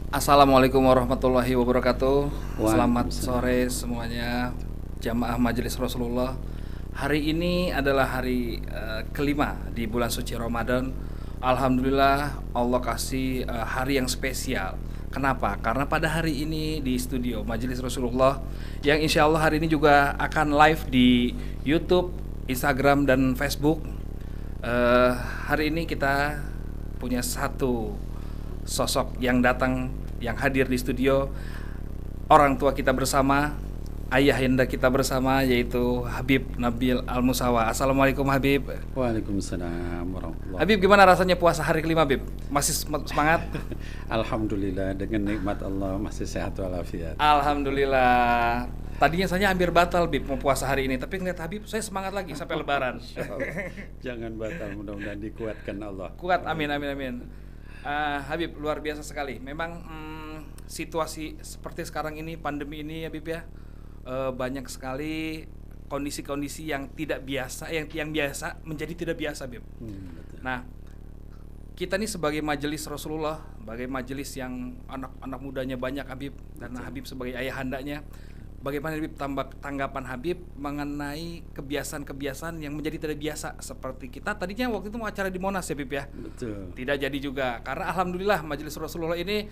Assalamualaikum warahmatullahi wabarakatuh. Selamat Waalaikumsalam. sore semuanya, jamaah Majelis Rasulullah. Hari ini adalah hari kelima di bulan suci Ramadan. Alhamdulillah Allah kasih hari yang spesial. Kenapa? Karena pada hari ini di studio Majelis Rasulullah, yang insya Allah hari ini juga akan live di YouTube, Instagram, dan Facebook. Eh, Hari ini kita punya satu sosok yang datang, yang hadir di studio, orang tua kita bersama, ayahanda kita bersama, yaitu Habib Nabil Al-Musawa. Assalamualaikum Habib. Waalaikumsalam warahmatullahi Habib, gimana rasanya puasa hari kelima, Habib? Masih semangat? Alhamdulillah, dengan nikmat Allah masih sehat walafiat. Alhamdulillah. Tadinya saya hampir batal, Habib, mau puasa hari ini, tapi ngeliat Habib saya semangat lagi sampai lebaran. Jangan batal, mudah-mudahan dikuatkan Allah. Kuat, amin amin amin. Habib, luar biasa sekali. Memang situasi seperti sekarang ini, pandemi ini, Habib ya, banyak sekali kondisi-kondisi yang tidak biasa, yang biasa menjadi tidak biasa, Habib. Betul. Nah, kita nih sebagai majelis Rasulullah, sebagai majelis yang anak-anak mudanya banyak, Habib, karena Habib sebagai ayahandanya. Bagaimana Habib tanggapan Habib mengenai kebiasaan-kebiasaan yang menjadi tidak biasa, seperti kita tadinya waktu itu mau acara di Monas ya, Habib ya. Betul. Tidak jadi juga, karena alhamdulillah Majelis Rasulullah ini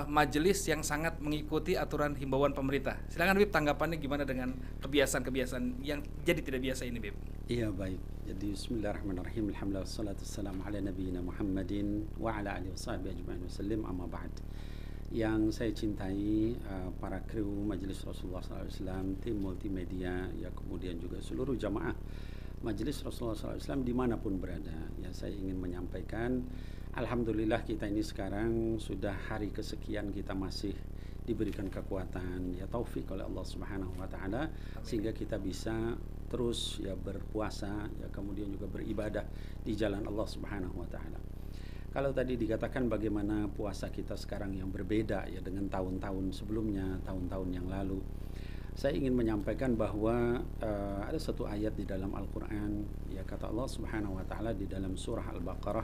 majelis yang sangat mengikuti aturan himbauan pemerintah. Silakan Habib, tanggapannya gimana dengan kebiasaan-kebiasaan yang jadi tidak biasa ini, Habib? Iya, baik. Jadi bismillahirrahmanirrahim. Alhamdulillah wassalatu wassalamu ala nabiyyina Muhammadin wa ala alihi washabihi ajma'in wasallim, amma ba'd. Yang saya cintai para kru Majelis Rasulullah SAW, tim multimedia, ya kemudian juga seluruh jamaah Majelis Rasulullah SAW dimanapun berada, ya saya ingin menyampaikan alhamdulillah kita ini sekarang sudah hari kesekian kita masih diberikan kekuatan, ya taufik oleh Allah Subhanahu wa taala, sehingga kita bisa terus ya berpuasa, ya kemudian juga beribadah di jalan Allah Subhanahu wa taala. Kalau tadi dikatakan bagaimana puasa kita sekarang yang berbeda ya dengan tahun-tahun sebelumnya, tahun-tahun yang lalu, saya ingin menyampaikan bahwa ada satu ayat di dalam Al-Quran, ya kata Allah Subhanahu wa taala di dalam surah Al-Baqarah,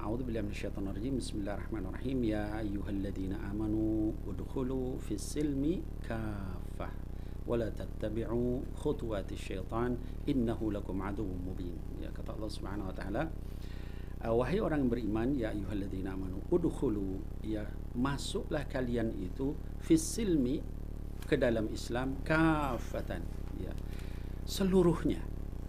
a'udzubillahi minasyaitonir rajim, bismillahirrahmanirrahim, ya ayyuhalladzina amanu udkhulu fis silmi kaffah wa la tattabi'u khutuwatis syaitan innahu lakum aduwwum mubin. Ya kata Allah Subhanahu wa taala, wahai orang yang beriman, ya ayyuhalladzina amanu udkhulu, ya masuklah kalian itu fis silmi, ke dalam Islam, kafatan, ya seluruhnya.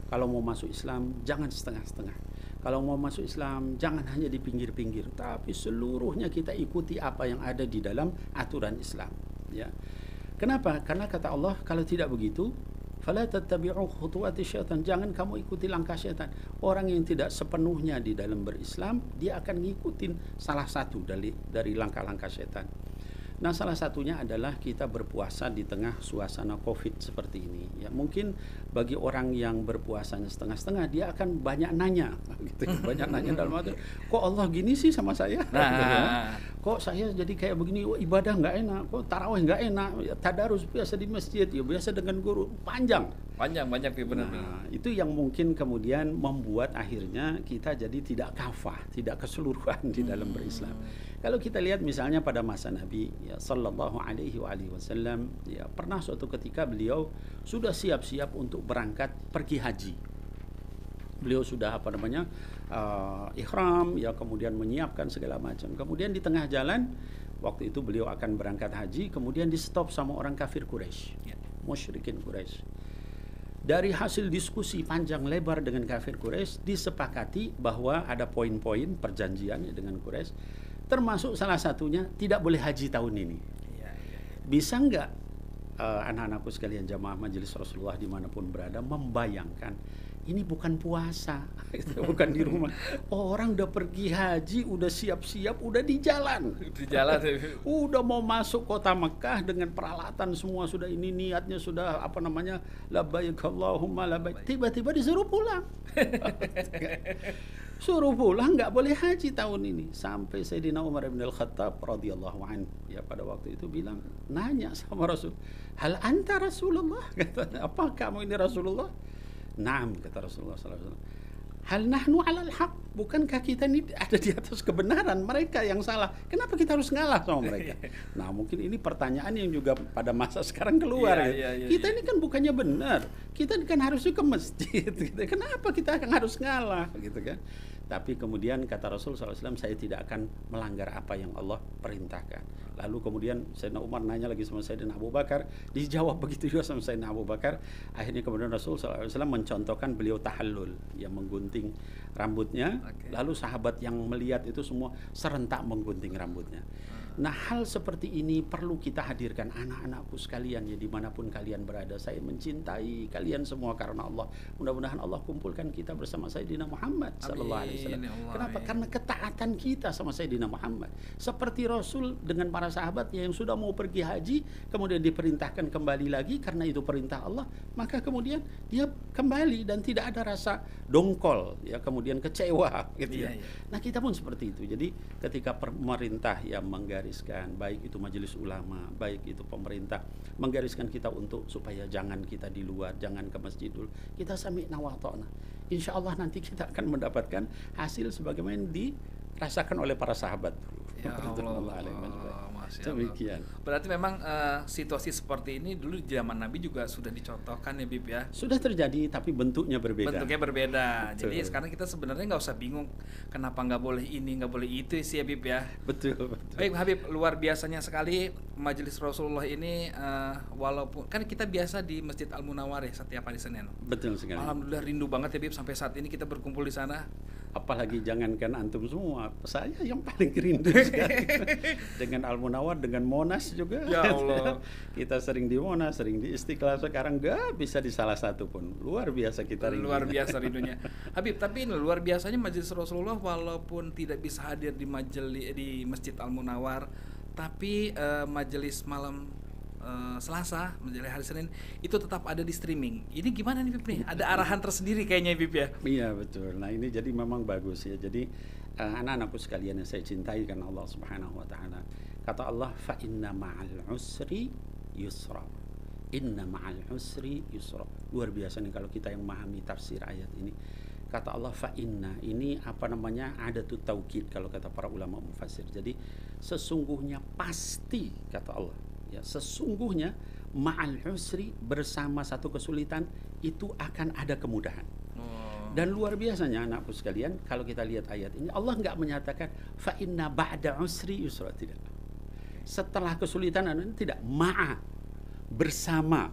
Kalau mau masuk Islam jangan setengah-setengah. Kalau mau masuk Islam jangan hanya di pinggir-pinggir, tapi seluruhnya kita ikuti apa yang ada di dalam aturan Islam, ya. Kenapa? Karena kata Allah, kalau tidak begitu, fala tattabi'u khutuwati syaitan, jangan kamu ikuti langkah syaitan. Orang yang tidak sepenuhnya di dalam berislam, dia akan ngikutin salah satu dari langkah-langkah syaitan. Nah, salah satunya adalah kita berpuasa di tengah suasana Covid seperti ini. Ya, mungkin bagi orang yang berpuasanya setengah-setengah, dia akan banyak nanya, gitu. Banyak nanya dalam arti, kok Allah gini sih sama saya? Nah, Kok saya jadi kayak begini? Oh, ibadah nggak enak, kok tarawih nggak enak, ya, tadarus biasa di masjid, ya biasa dengan guru, panjang. panjang banyak, Habib, benar. Nah, itu yang mungkin kemudian membuat akhirnya kita jadi tidak kafah, tidak keseluruhan di dalam berislam. Kalau kita lihat misalnya pada masa Nabi, ya sallallahu alaihi wasallam, ya pernah suatu ketika beliau sudah siap-siap untuk berangkat pergi haji. Beliau sudah ihram, ya kemudian menyiapkan segala macam. Kemudian di tengah jalan, waktu itu beliau akan berangkat haji, kemudian di stop sama orang kafir Quraisy, musyrikin Quraisy. Dari hasil diskusi panjang lebar dengan kafir Quraisy, disepakati bahwa ada poin-poin perjanjian dengan Quraisy, termasuk salah satunya tidak boleh haji tahun ini. Bisa nggak anak-anakku sekalian jamaah Majelis Rasulullah dimanapun berada membayangkan, ini bukan puasa, bukan di rumah. Orang udah pergi haji, udah siap-siap, udah di jalan. Di jalan, Udah mau masuk kota Mekah dengan peralatan semua sudah, ini niatnya sudah labbaik Allahumma labbaik. Tiba-tiba disuruh pulang. Suruh pulang, nggak boleh haji tahun ini. Sampai Sayyidina Umar bin Al-Khattab radhiyallahu anhu, ya pada waktu itu bilang, nanya sama Rasul, hal anta Rasulullah? Kata, apa kamu ini Rasulullah? Naam, kata Rasulullah SAW. Hal nahnu alal haq? bukankah kita ini ada di atas kebenaran, mereka yang salah, kenapa kita harus ngalah sama mereka? Nah mungkin ini pertanyaan yang juga pada masa sekarang keluar. Kita ini kan bukannya benar, kita kan harusnya ke masjid gitu. Kenapa kita harus ngalah gitu kan? Tapi kemudian kata Rasul SAW, saya tidak akan melanggar apa yang Allah perintahkan. Lalu kemudian Sayyidina Umar nanya lagi sama Sayyidina Abu Bakar, dijawab begitu juga sama Sayyidina Abu Bakar. Akhirnya kemudian Rasul SAW mencontohkan beliau tahallul, yang menggunting rambutnya. Lalu sahabat yang melihat itu semua serentak menggunting rambutnya. Nah hal seperti ini perlu kita hadirkan, anak-anakku sekalian ya, dimanapun kalian berada. Saya mencintai kalian semua karena Allah. Mudah-mudahan Allah kumpulkan kita bersama Sayyidina Muhammad sallallahu alaihi wasallam. Kenapa? Karena ketaatan kita sama Sayyidina Muhammad. Seperti Rasul dengan para sahabatnya yang sudah mau pergi haji, kemudian diperintahkan kembali lagi karena itu perintah Allah, maka kemudian dia kembali dan tidak ada rasa dongkol ya, kemudian kecewa gitu ya. Nah kita pun seperti itu. Jadi ketika pemerintah yang menggariskan, baik itu majelis ulama, baik itu pemerintah menggariskan kita untuk supaya jangan kita di luar, jangan ke masjid dulu, kita sami'na wa ata'na, insya Allah nanti kita akan mendapatkan hasil sebagaimana dirasakan oleh para sahabat. Ya Allah, demikian. Berarti memang situasi seperti ini dulu di zaman Nabi juga sudah dicontohkan ya Bib ya. Sudah terjadi tapi bentuknya berbeda. Bentuknya berbeda. Jadi sekarang kita sebenarnya nggak usah bingung kenapa nggak boleh ini, nggak boleh itu sih ya Bib ya. Betul. Baik Habib, luar biasanya sekali majelis Rasulullah ini, walaupun kan kita biasa di Masjid Al Munawwar ya setiap hari Senin. Betul sekali. Alhamdulillah rindu banget ya Bib, sampai saat ini kita berkumpul di sana. Apalagi jangankan antum semua, saya yang paling rindu sekali dengan Al Munawwar, dengan Monas juga. Ya Allah. Kita sering di Monas, sering di Istiqlal, sekarang nggak bisa di salah satu pun. Luar biasa kita rindu. Luar biasa rindunya. Habib, tapi ini luar biasanya majelis Rasulullah walaupun tidak bisa hadir di Masjid Al Munawwar, tapi majelis malam Selasa, menjelang hari Senin itu tetap ada di streaming. Ini gimana nih Bib nih? Ada arahan tersendiri kayaknya Bib ya? Iya betul. Nah ini jadi memang bagus ya. Jadi anak-anakku sekalian yang saya cintai karena Allah Subhanahu Wa Taala. Kata Allah, fa inna ma'al usri yusra. Inna ma'al usri yusra. Luar biasa nih kalau kita yang memahami tafsir ayat ini. Kata Allah fa inna, ini apa namanya, adatut taukid kalau kata para ulama mufassir. Jadi sesungguhnya pasti kata Allah. Ya, sesungguhnya ma'al usri, bersama satu kesulitan itu akan ada kemudahan. Dan luar biasanya anakku sekalian, kalau kita lihat ayat ini, Allah nggak menyatakan fa inna ba'da usri yusra, tidak. Setelah kesulitan tidak, ma'a, bersama.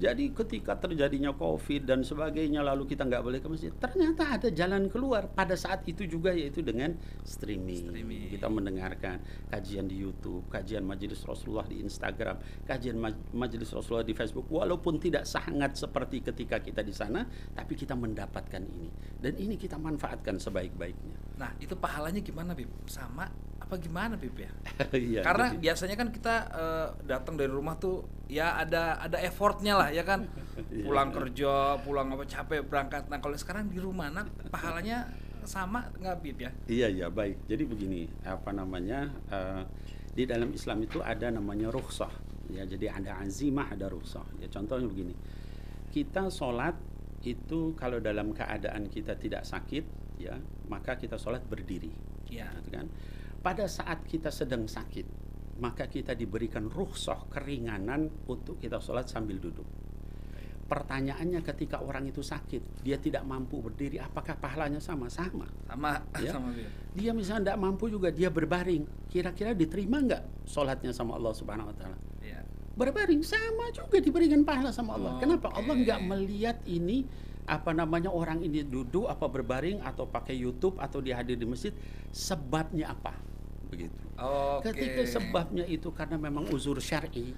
Jadi ketika terjadinya COVID dan sebagainya, lalu kita nggak boleh ke masjid, ternyata ada jalan keluar pada saat itu juga, yaitu dengan streaming. Kita mendengarkan kajian di YouTube, kajian majelis Rasulullah di Instagram, kajian majelis Rasulullah di Facebook. Walaupun tidak sangat seperti ketika kita di sana, tapi kita mendapatkan ini, dan ini kita manfaatkan sebaik-baiknya. Nah itu pahalanya gimana Bib? Sama apa gimana Bib ya? Iya, karena biasanya kan kita datang dari rumah tuh ya ada effortnya lah ya kan, pulang kerja, pulang apa capek berangkat. Nah kalau sekarang di rumah, nah pahalanya sama nggak Bib ya? Iya baik. Jadi begini, apa namanya, di dalam Islam itu ada namanya rukhsah ya. Jadi ada azimah, ada rukhsah ya. Contohnya begini, kita sholat itu kalau dalam keadaan kita tidak sakit ya, maka kita sholat berdiri ya, gitu kan. Pada saat kita sedang sakit, maka kita diberikan rukhsah, keringanan untuk kita sholat sambil duduk. Pertanyaannya, ketika orang itu sakit, dia tidak mampu berdiri, apakah pahalanya sama? Sama ya? Sama dia misalnya tidak mampu juga, dia berbaring, kira-kira diterima nggak sholatnya sama Allah Subhanahu Wa Taala? Ya. Berbaring sama juga diberikan pahala sama Allah. Kenapa? Allah nggak melihat ini apa namanya, orang ini duduk apa berbaring atau pakai YouTube atau dia hadir di masjid, sebabnya apa, begitu. Ketika sebabnya itu karena memang uzur syar'i,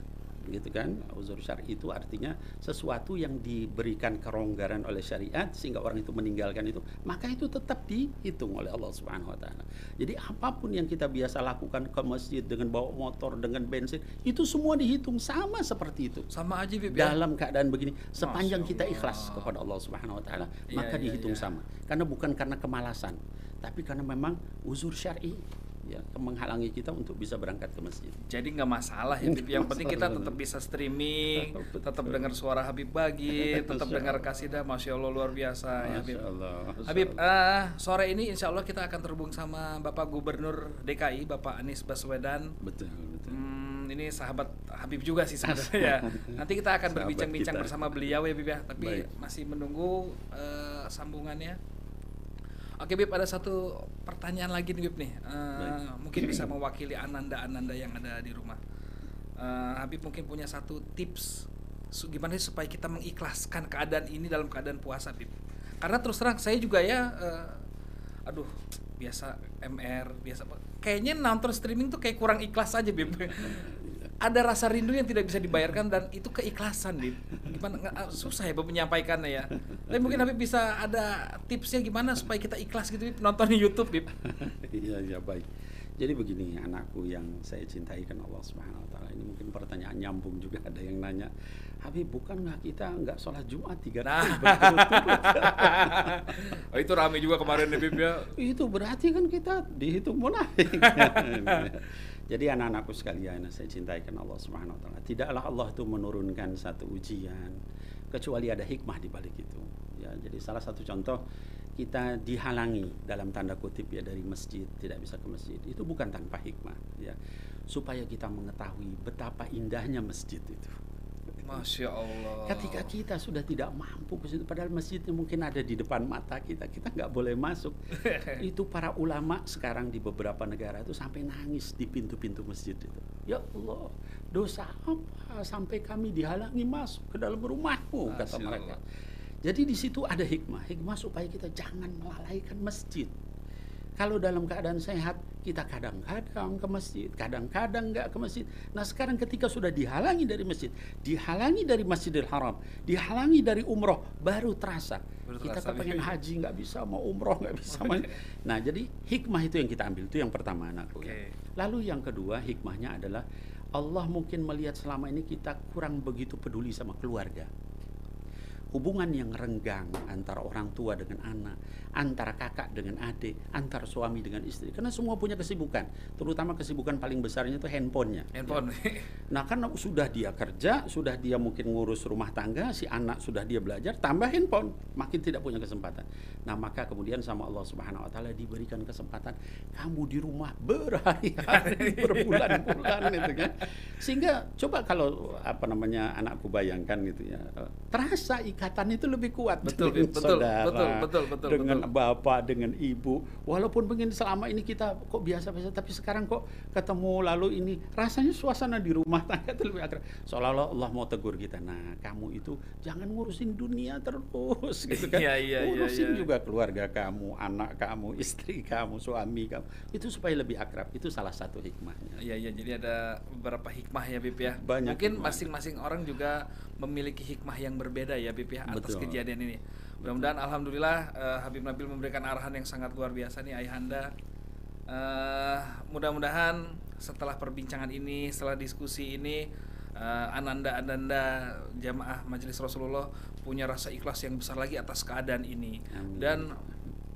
gitu kan. Uzur syar'i itu artinya sesuatu yang diberikan kelonggaran oleh syariat sehingga orang itu meninggalkan itu, maka itu tetap dihitung oleh Allah Subhanahu Wa Taala. Jadi apapun yang kita biasa lakukan ke masjid dengan bawa motor, dengan bensin, itu semua dihitung sama seperti itu. Sama aja Bib ya? Dalam keadaan begini, sepanjang kita ikhlas kepada Allah Subhanahu Wa Taala, maka dihitung sama. Karena bukan karena kemalasan, tapi karena memang uzur syar'i. ya menghalangi kita untuk bisa berangkat ke masjid. Jadi nggak masalah ya Habib. Yang penting kita tetap bisa streaming, tetap dengar suara Habib Bagit, tetap dengar kasidah. Masya Allah luar biasa ya Habib. Habib, sore ini insya Allah kita akan terhubung sama Bapak Gubernur DKI, Bapak Anies Baswedan. Betul. Ini sahabat Habib juga sih sebenarnya. Nanti kita akan berbincang-bincang bersama beliau ya Habib ya. Tapi masih menunggu sambungannya. Oke Bib, ada satu pertanyaan lagi nih Bib nih, mungkin bisa mewakili ananda-ananda yang ada di rumah. Habib mungkin punya satu tips gimana sih supaya kita mengikhlaskan keadaan ini dalam keadaan puasa Bib. Karena terus terang saya juga ya, biasa MR, biasa kayaknya nonton streaming tuh kayak kurang ikhlas aja Bib. Ada rasa rindu yang tidak bisa dibayarkan dan itu keikhlasan Bib. Gimana, susah ya Bib menyampaikannya ya. Tapi mungkin Habib bisa ada tipsnya gimana supaya kita ikhlas gitu Bib, nonton di YouTube Bib. Iya baik. Jadi begini, anakku yang saya cintai kan Allah Subhanahu wa taala, ini mungkin pertanyaan nyambung juga, ada yang nanya, Habib bukankah kita nggak sholat Jumat 3 kali berturut-turut? Oh itu rame juga kemarin Habib ya. Itu berarti kan kita dihitung munafik. Jadi anak-anakku sekalian, saya cintai kan Allah Subhanahu wa taala. Tidaklah Allah itu menurunkan satu ujian kecuali ada hikmah di balik itu. Ya, jadi salah satu contoh, kita dihalangi dalam tanda kutip ya dari masjid, tidak bisa ke masjid. Itu bukan tanpa hikmah ya. Supaya kita mengetahui betapa indahnya masjid itu. Masya Allah. Ketika kita sudah tidak mampu ke situ, padahal masjidnya mungkin ada di depan mata kita nggak boleh masuk. Itu para ulama sekarang di beberapa negara itu sampai nangis di pintu-pintu masjid itu. Ya Allah, dosa apa sampai kami dihalangi masuk ke dalam rumahmu, kata mereka. Jadi di situ ada hikmah supaya kita jangan melalaikan masjid. Kalau dalam keadaan sehat, kita kadang-kadang ke masjid, kadang-kadang nggak ke masjid. Nah sekarang ketika sudah dihalangi dari masjid, dihalangi dari Masjidil Haram, dihalangi dari umroh, baru terasa. Kita kepengen haji nggak bisa, mau umroh nggak bisa. Nah jadi hikmah itu yang kita ambil, itu yang pertama anakku. Ya. Lalu yang kedua hikmahnya adalah Allah mungkin melihat selama ini kita kurang begitu peduli sama keluarga. Hubungan yang renggang antara orang tua dengan anak, antara kakak dengan adik, antara suami dengan istri. Karena semua punya kesibukan, terutama kesibukan paling besarnya itu handphonenya. Handphone. Ya. Nah karena sudah dia kerja, sudah dia mungkin ngurus rumah tangga, si anak sudah dia belajar, tambah handphone, makin tidak punya kesempatan. Nah maka kemudian sama Allah Subhanahu wa taala diberikan kesempatan kamu di rumah berhari-hari, berbulan-bulan itu kan. Sehingga coba kalau anakku bayangkan gitu ya, terasa ikatan itu lebih kuat dengan saudara, dengan bapak, dengan ibu. Walaupun mungkin selama ini kita kok biasa-biasa, tapi sekarang kok ketemu lalu ini rasanya suasana di rumah tangga itu lebih akrab. Seolah-olah Allah mau tegur kita. Nah, kamu itu jangan ngurusin dunia terus gitu kan. Ngurusin juga keluarga kamu, anak kamu, istri kamu, suami kamu. Itu supaya lebih akrab. Itu salah satu hikmahnya. Iya, jadi ada beberapa hikmah ya Bib ya. Banyak mungkin hikmah. Masing-masing orang juga memiliki hikmah yang berbeda ya Bib ya atas kejadian ini. Mudah-mudahan alhamdulillah Habib Nabil memberikan arahan yang sangat luar biasa nih Ayahanda. Mudah-mudahan setelah perbincangan ini, setelah diskusi ini, ananda-ananda jamaah Majelis Rasulullah punya rasa ikhlas yang besar lagi atas keadaan ini. Amin. Dan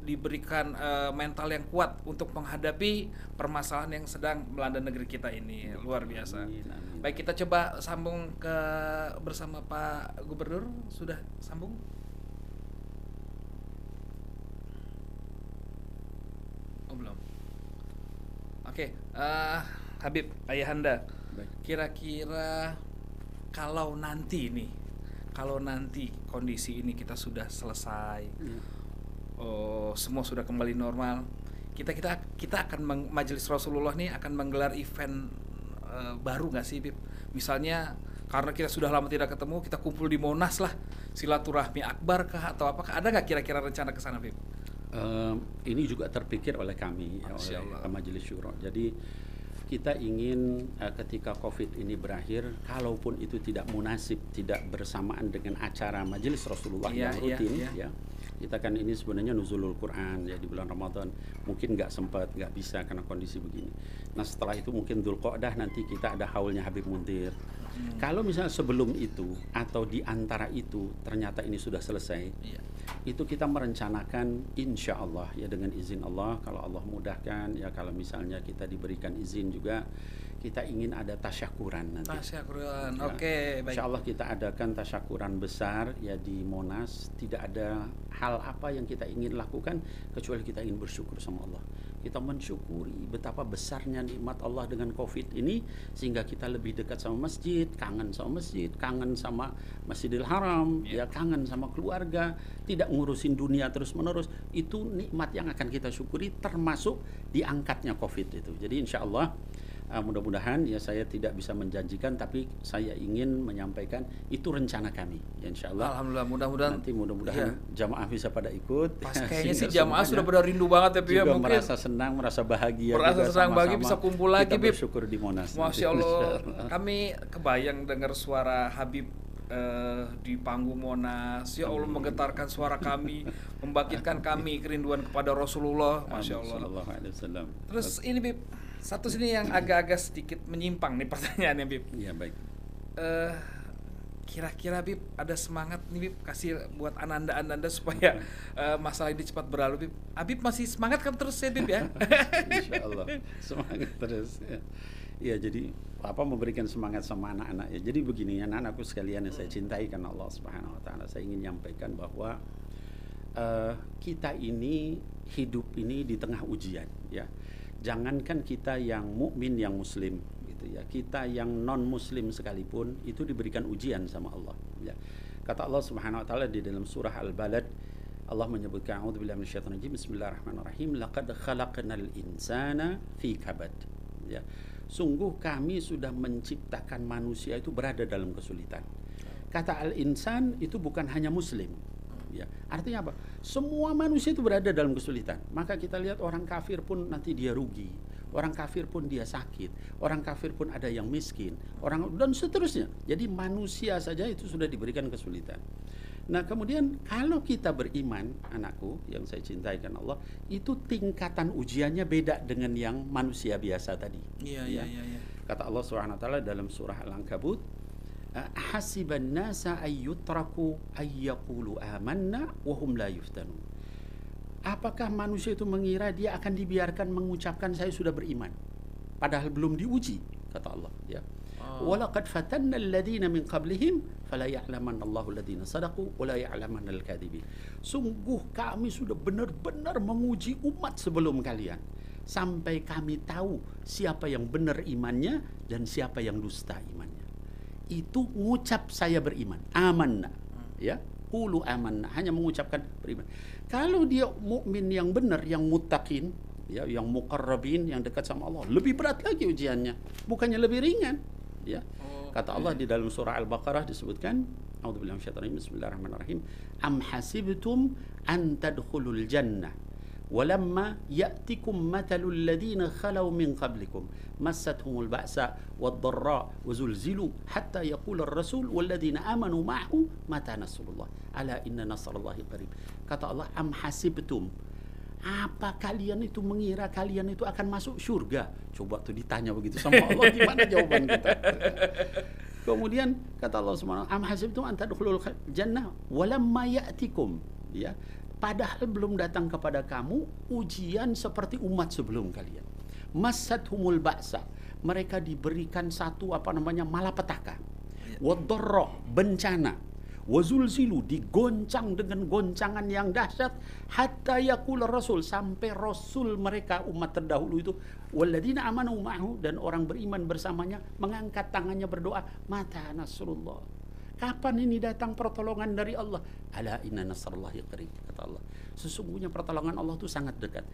diberikan mental yang kuat untuk menghadapi permasalahan yang sedang melanda negeri kita ini. Luar biasa. Amin. Baik, kita coba sambung bersama Pak Gubernur. Sudah sambung? Oh belum. Oke, Habib, Ayahanda. Baik. Kira-kira kalau nanti kondisi ini kita sudah selesai, semua sudah kembali normal, kita akan Majelis Rasulullah nih akan menggelar event baru nggak sih Bib? Misalnya karena kita sudah lama tidak ketemu, kita kumpul di Monas lah, silaturahmi akbar kah atau apakah ada nggak kira-kira rencana ke sana Bib? Ini juga terpikir oleh kami oleh Majelis Syuro. Jadi kita ingin ketika COVID ini berakhir, kalaupun itu tidak munasib, tidak bersamaan dengan acara Majelis Rasulullah yang rutin, ya. Kita kan ini sebenarnya nuzulul Quran ya di bulan Ramadan, mungkin nggak sempat, nggak bisa karena kondisi begini. Nah setelah itu mungkin Dzulqa'dah nanti kita ada haulnya Habib Muntir. Kalau misalnya sebelum itu atau di antara itu ternyata ini sudah selesai, Iya. itu kita merencanakan insya Allah ya, dengan izin Allah, kalau Allah mudahkan ya, kalau misalnya kita diberikan izin juga, kita ingin ada tasyakuran nanti. Tasyakuran. Ya. Oke, baik. Insya Allah kita adakan tasyakuran besar ya di Monas. Tidak ada hal apa yang kita ingin lakukan kecuali kita ingin bersyukur sama Allah. Kita mensyukuri betapa besarnya nikmat Allah dengan COVID ini, sehingga kita lebih dekat sama masjid, kangen sama masjid, kangen sama Masjidil Haram, ya kangen sama keluarga, tidak ngurusin dunia terus-menerus. Itu nikmat yang akan kita syukuri, termasuk diangkatnya COVID itu. Jadi insya Allah mudah-mudahan ya, saya tidak bisa menjanjikan, tapi saya ingin menyampaikan itu rencana kami ya, insya Allah. Alhamdulillah, mudah-mudahan Nanti mudah-mudahan jamaah bisa pada ikut. Pas kayaknya sih Sehingga jamaah semuanya sudah pada rindu banget ya, Bib, ya, juga mungkin merasa senang, merasa bahagia, merasa juga senang bahagia sama-sama bisa kumpul lagi, kita Bib. bersyukur di Monas. Masya Allah, kami kebayang dengar suara Habib di panggung Monas. Ya Allah, menggetarkan suara kami, membangkitkan kami kerinduan kepada Rasulullah. Masya Allah. Sallallahu alaihi wasallam. Terus ini Bib, satu sini yang agak-agak sedikit menyimpang nih pertanyaannya, Bib. Iya, baik. Kira-kira Bib ada semangat nih, Bib, kasih buat ananda-ananda supaya masalah ini cepat berlalu, Bib. Habib masih semangat kan terus ya, Bib, ya? Insya Allah semangat terus ya. Ya, jadi apa, memberikan semangat sama anak-anak ya. Jadi begini, anak-anakku sekalian yang saya cintai karena Allah Subhanahu wa taala, saya ingin menyampaikan bahwa kita ini hidup ini di tengah ujian ya. Jangankan kita yang mukmin, yang muslim gitu ya, kita yang non muslim sekalipun itu diberikan ujian sama Allah ya. Kata Allah Subhanahu wa taala di dalam surah Al-Balad, Allah menyebutkan, a'udzubillahi minasyaitonir rajim, bismillahirrahmanirrahim, laqad khalaqnal insana fi kabad ya. Sungguh kami sudah menciptakan manusia itu berada dalam kesulitan. Kata al-insan itu bukan hanya muslim ya. Artinya apa? Semua manusia itu berada dalam kesulitan. Maka kita lihat orang kafir pun nanti dia rugi, orang kafir pun dia sakit, orang kafir pun ada yang miskin, orang dan seterusnya. Jadi manusia saja itu sudah diberikan kesulitan. Nah, kemudian kalau kita beriman, anakku yang saya cintai karena Allah, itu tingkatan ujiannya beda dengan yang manusia biasa tadi. Iya. Kata Allah Subhanahu wa taala dalam surah Al-Ankabut, hasiban nasa ayyutraku ayyaqulu amanna wa hum la yuftanun. Apakah manusia itu mengira dia akan dibiarkan mengucapkan saya sudah beriman padahal belum diuji, kata Allah ya. Walaqad fatanna alladhina min qablihim fala ya'lamanna Allahu alladhina sadaqu wa la ya'lamanna al-kadhibin. Sungguh kami sudah benar-benar menguji umat sebelum kalian sampai kami tahu siapa yang benar imannya dan siapa yang dusta imannya. Itu ngucap saya beriman, amanna ya, qulu amanna, hanya mengucapkan beriman. Kalau dia mukmin yang benar, yang muttaqin ya, yang muqarrabin, yang dekat sama Allah, lebih berat lagi ujiannya, bukannya lebih ringan ya. Kata Allah di dalam surah Al-Baqarah disebutkan, a'udzubillahi minasyaitonir rajim, bismillahirrahmanirrahim, am hasibtum an tadkhulul jannah walamma ya'tikum mathalul ladzina khalau min qablikum massathumul ba'sa wad-dharra wa zulzilu hatta yaqula ar-rasul wal ladzina amanu ma'ahu mata nasrullah ala inna nasrallahi qarib. Kata Allah, am hasibtum, apa kalian itu mengira kalian itu akan masuk surga? Coba tuh ditanya begitu sama Allah, gimana jawaban kita? Kemudian kata Allah Subhanahu wa taala, am hasibtum an tadkhulul jannah walamma ya'tikum ya, padahal belum datang kepada kamu ujian seperti umat sebelum kalian. Massathumul ba'sa, mereka diberikan satu malapetaka. Wad-dharra, bencana. Wazulzilu, digoncang dengan goncangan yang dahsyat, hatta yaqul rasul, sampai rasul mereka umat terdahulu itu, walladzina amanu ma'ahu, dan orang beriman bersamanya mengangkat tangannya berdoa, mata nasrullah, kapan ini datang pertolongan dari Allah? Ala inna nasrallahi qarib, kata Allah, sesungguhnya pertolongan Allah itu sangat dekat.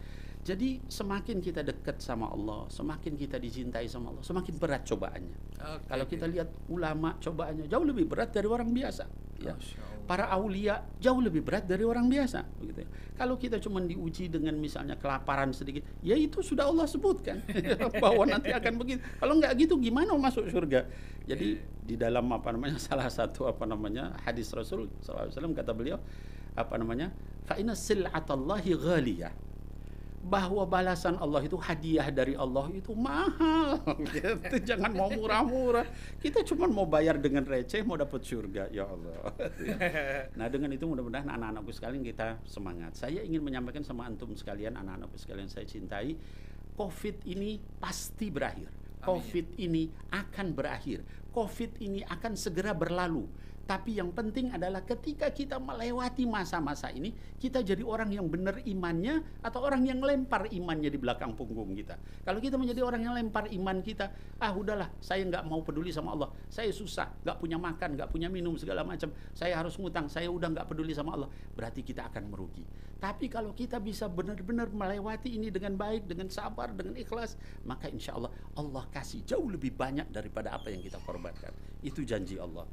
Jadi semakin kita dekat sama Allah, semakin kita dicintai sama Allah, semakin berat cobaannya. Kalau kita lihat ulama, cobaannya jauh lebih berat dari orang biasa ya. Para aulia jauh lebih berat dari orang biasa begitu ya. Kalau kita cuma diuji dengan misalnya kelaparan sedikit, ya itu sudah Allah sebutkan bahwa nanti akan begitu. Kalau nggak gitu gimana masuk surga? Jadi di dalam salah satu hadis Rasul SAW, kata beliau fa inna sil'atallahi ghaliyah bahwa balasan Allah itu, hadiah dari Allah itu mahal. Gitu. Jangan mau murah-murah. Kita cuma mau bayar dengan receh, mau dapat surga. Ya Allah. Nah, dengan itu mudah-mudahan anak-anakku sekalian kita semangat. Saya ingin menyampaikan sama antum sekalian, anak-anakku sekalian saya cintai, COVID ini pasti berakhir. COVID ini akan berakhir. COVID ini akan segera berlalu. Tapi yang penting adalah ketika kita melewati masa-masa ini, kita jadi orang yang benar imannya atau orang yang lempar imannya di belakang punggung kita. Kalau kita menjadi orang yang lempar iman kita, udahlah, saya nggak mau peduli sama Allah, saya susah, nggak punya makan, nggak punya minum, segala macam, saya harus ngutang, saya udah nggak peduli sama Allah, berarti kita akan merugi. Tapi kalau kita bisa benar-benar melewati ini dengan baik, dengan sabar, dengan ikhlas, maka insya Allah, Allah kasih jauh lebih banyak daripada apa yang kita korbankan. Itu janji Allah.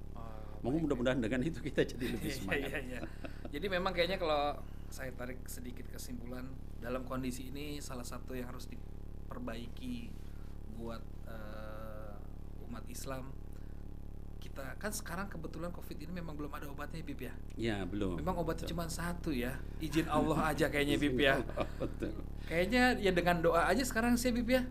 Mudah-mudahan dengan itu kita jadi lebih semangat. Jadi memang kayaknya kalau saya tarik sedikit kesimpulan, dalam kondisi ini salah satu yang harus diperbaiki buat umat Islam, kita kan sekarang kebetulan COVID ini memang belum ada obatnya, Bib ya? Ya, belum. Memang obatnya cuma satu ya, izin Allah aja kayaknya, Bib ya. Kayaknya ya dengan doa aja sekarang sih, Bib ya.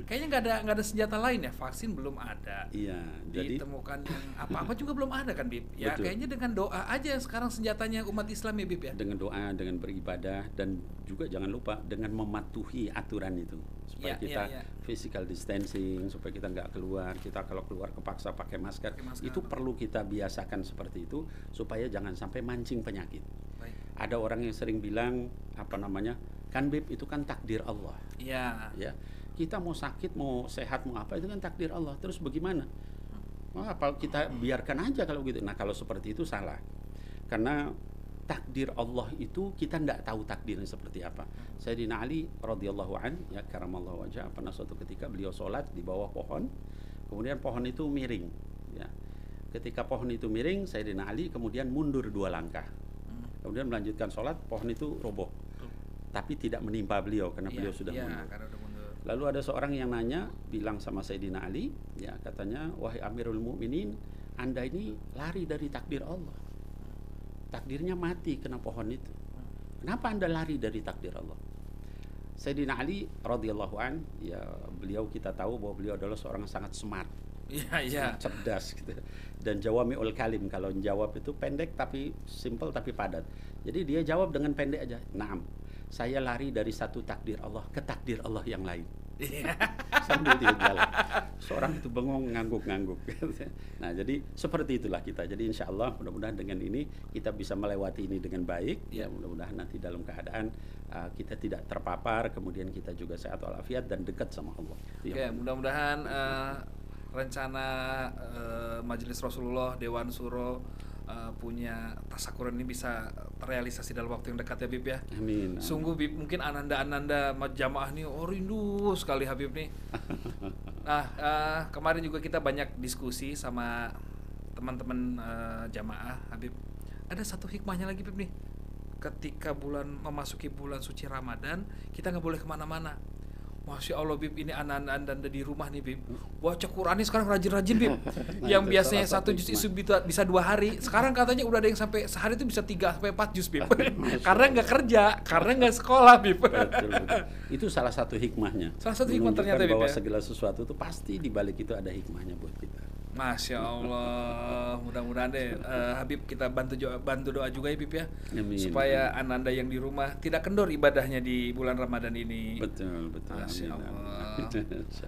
Kayaknya nggak ada senjata lain ya, vaksin belum ada. Iya, jadi ditemukan yang apa-apa juga belum ada kan, Bib? Ya betul. kayaknya dengan doa aja sekarang senjatanya umat Islam ya, Bib ya. Dengan doa, dengan beribadah, dan juga jangan lupa dengan mematuhi aturan itu supaya kita physical distancing, supaya kita nggak keluar. Kita kalau keluar kepaksa pakai masker. Itu perlu kita biasakan seperti itu supaya jangan sampai mancing penyakit. Baik. Ada orang yang sering bilang kan Bib, itu kan takdir Allah. Iya. Ya, kita mau sakit, mau sehat, mau apa, itu kan takdir Allah. Terus bagaimana? Apa kita biarkan aja kalau gitu? Nah, kalau seperti itu salah. Karena takdir Allah itu kita tidak tahu takdirnya seperti apa. Sayyidina Ali radhiyallahu an, ya karamallahu wajah, pernah suatu ketika beliau sholat di bawah pohon, kemudian pohon itu miring. Ya. Ketika pohon itu miring, Sayyidina Ali kemudian mundur 2 langkah. Kemudian melanjutkan sholat, pohon itu roboh. Tapi tidak menimpa beliau karena beliau sudah mundur. Lalu ada seorang yang nanya, bilang sama Sayyidina Ali, ya katanya, wahai Amirul Mukminin, Anda ini lari dari takdir Allah. Takdirnya mati kena pohon itu. Kenapa Anda lari dari takdir Allah? Sayyidina Ali radhiyallahu an, ya beliau kita tahu bahwa beliau adalah seorang yang sangat smart. Sangat cerdas gitu. Dan jawami'ul kalim, kalau jawab itu pendek tapi simple tapi padat. Jadi dia jawab dengan pendek aja. Naam. Saya lari dari satu takdir Allah ke takdir Allah yang lain. Sambil dia jalan. Seorang itu bengong, ngangguk-ngangguk. Nah, jadi seperti itulah kita. Jadi insya Allah mudah-mudahan dengan ini kita bisa melewati ini dengan baik. Ya, mudah-mudahan nanti dalam keadaan kita tidak terpapar, kemudian kita juga sehat walafiat dan dekat sama Allah. Ya, mudah-mudahan rencana Majelis Rasulullah Dewan Suro punya tasakuran ini bisa terrealisasi dalam waktu yang dekat ya, Bib ya. Amin. Sungguh Bib, mungkin ananda-ananda jamaah nih rindu sekali Habib nih. Nah, kemarin juga kita banyak diskusi sama teman-teman jamaah Habib. Ada satu hikmahnya lagi Bib nih. Ketika memasuki bulan suci Ramadan, kita nggak boleh kemana-mana. Masya Allah Bib, ini anak-anak di rumah nih Bib, baca Qurannya sekarang rajin-rajin Bib. Yang biasanya 1 juz isu bisa 2 hari, sekarang katanya udah ada yang sampai sehari itu bisa 3-4 juz Bib. Karena nggak kerja, karena nggak sekolah Bib. Betul. Itu salah satu hikmahnya. Salah satu hikmah ternyata Bib bahwa ya. segala sesuatu itu pasti di balik itu ada hikmahnya buat kita. Masya Allah, mudah-mudahan deh Habib kita bantu doa juga ya Bib ya. Amin. Supaya ananda yang di rumah tidak kendor ibadahnya di bulan Ramadan ini. Betul. Masya Allah.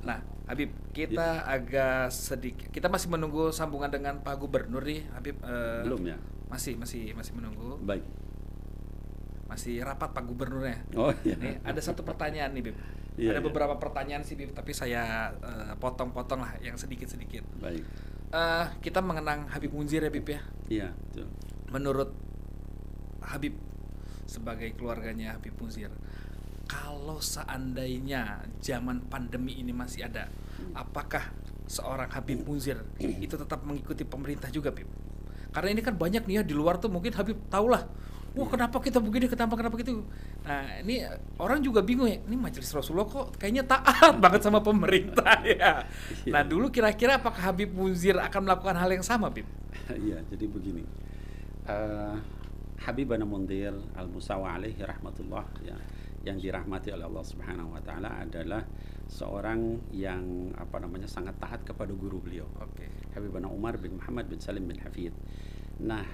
Nah Habib, kita agak sedikit, kita masih menunggu sambungan dengan Pak Gubernur nih Habib. Belum ya? Masih menunggu. Baik. Masih rapat Pak Gubernurnya. Oh iya. Nih, ada satu pertanyaan nih Bib. Ada beberapa pertanyaan sih Bib, tapi saya potong-potong lah yang sedikit-sedikit. Baik. Kita mengenang Habib Munzir ya Bib ya. Iya, betul. Menurut Habib sebagai keluarganya Habib Munzir, kalau seandainya zaman pandemi ini masih ada, apakah seorang Habib Munzir itu tetap mengikuti pemerintah juga Bib? Karena ini kan banyak nih ya di luar tuh, mungkin Habib tahulah, wah kenapa kita begini, kenapa gitu. Nah ini orang juga bingung ya, ini Majelis Rasulullah kok kayaknya taat banget sama pemerintah ya. Nah dulu kira-kira apakah Habib Munzir akan melakukan hal yang sama Bib? Iya, jadi begini, Habibana Munzir al-Musawa alaihi rahmatullah ya, yang dirahmati oleh Allah Subhanahu wa taala adalah seorang yang sangat taat kepada guru beliau. Habibana Umar bin Muhammad bin Salim bin Hafid. Nah,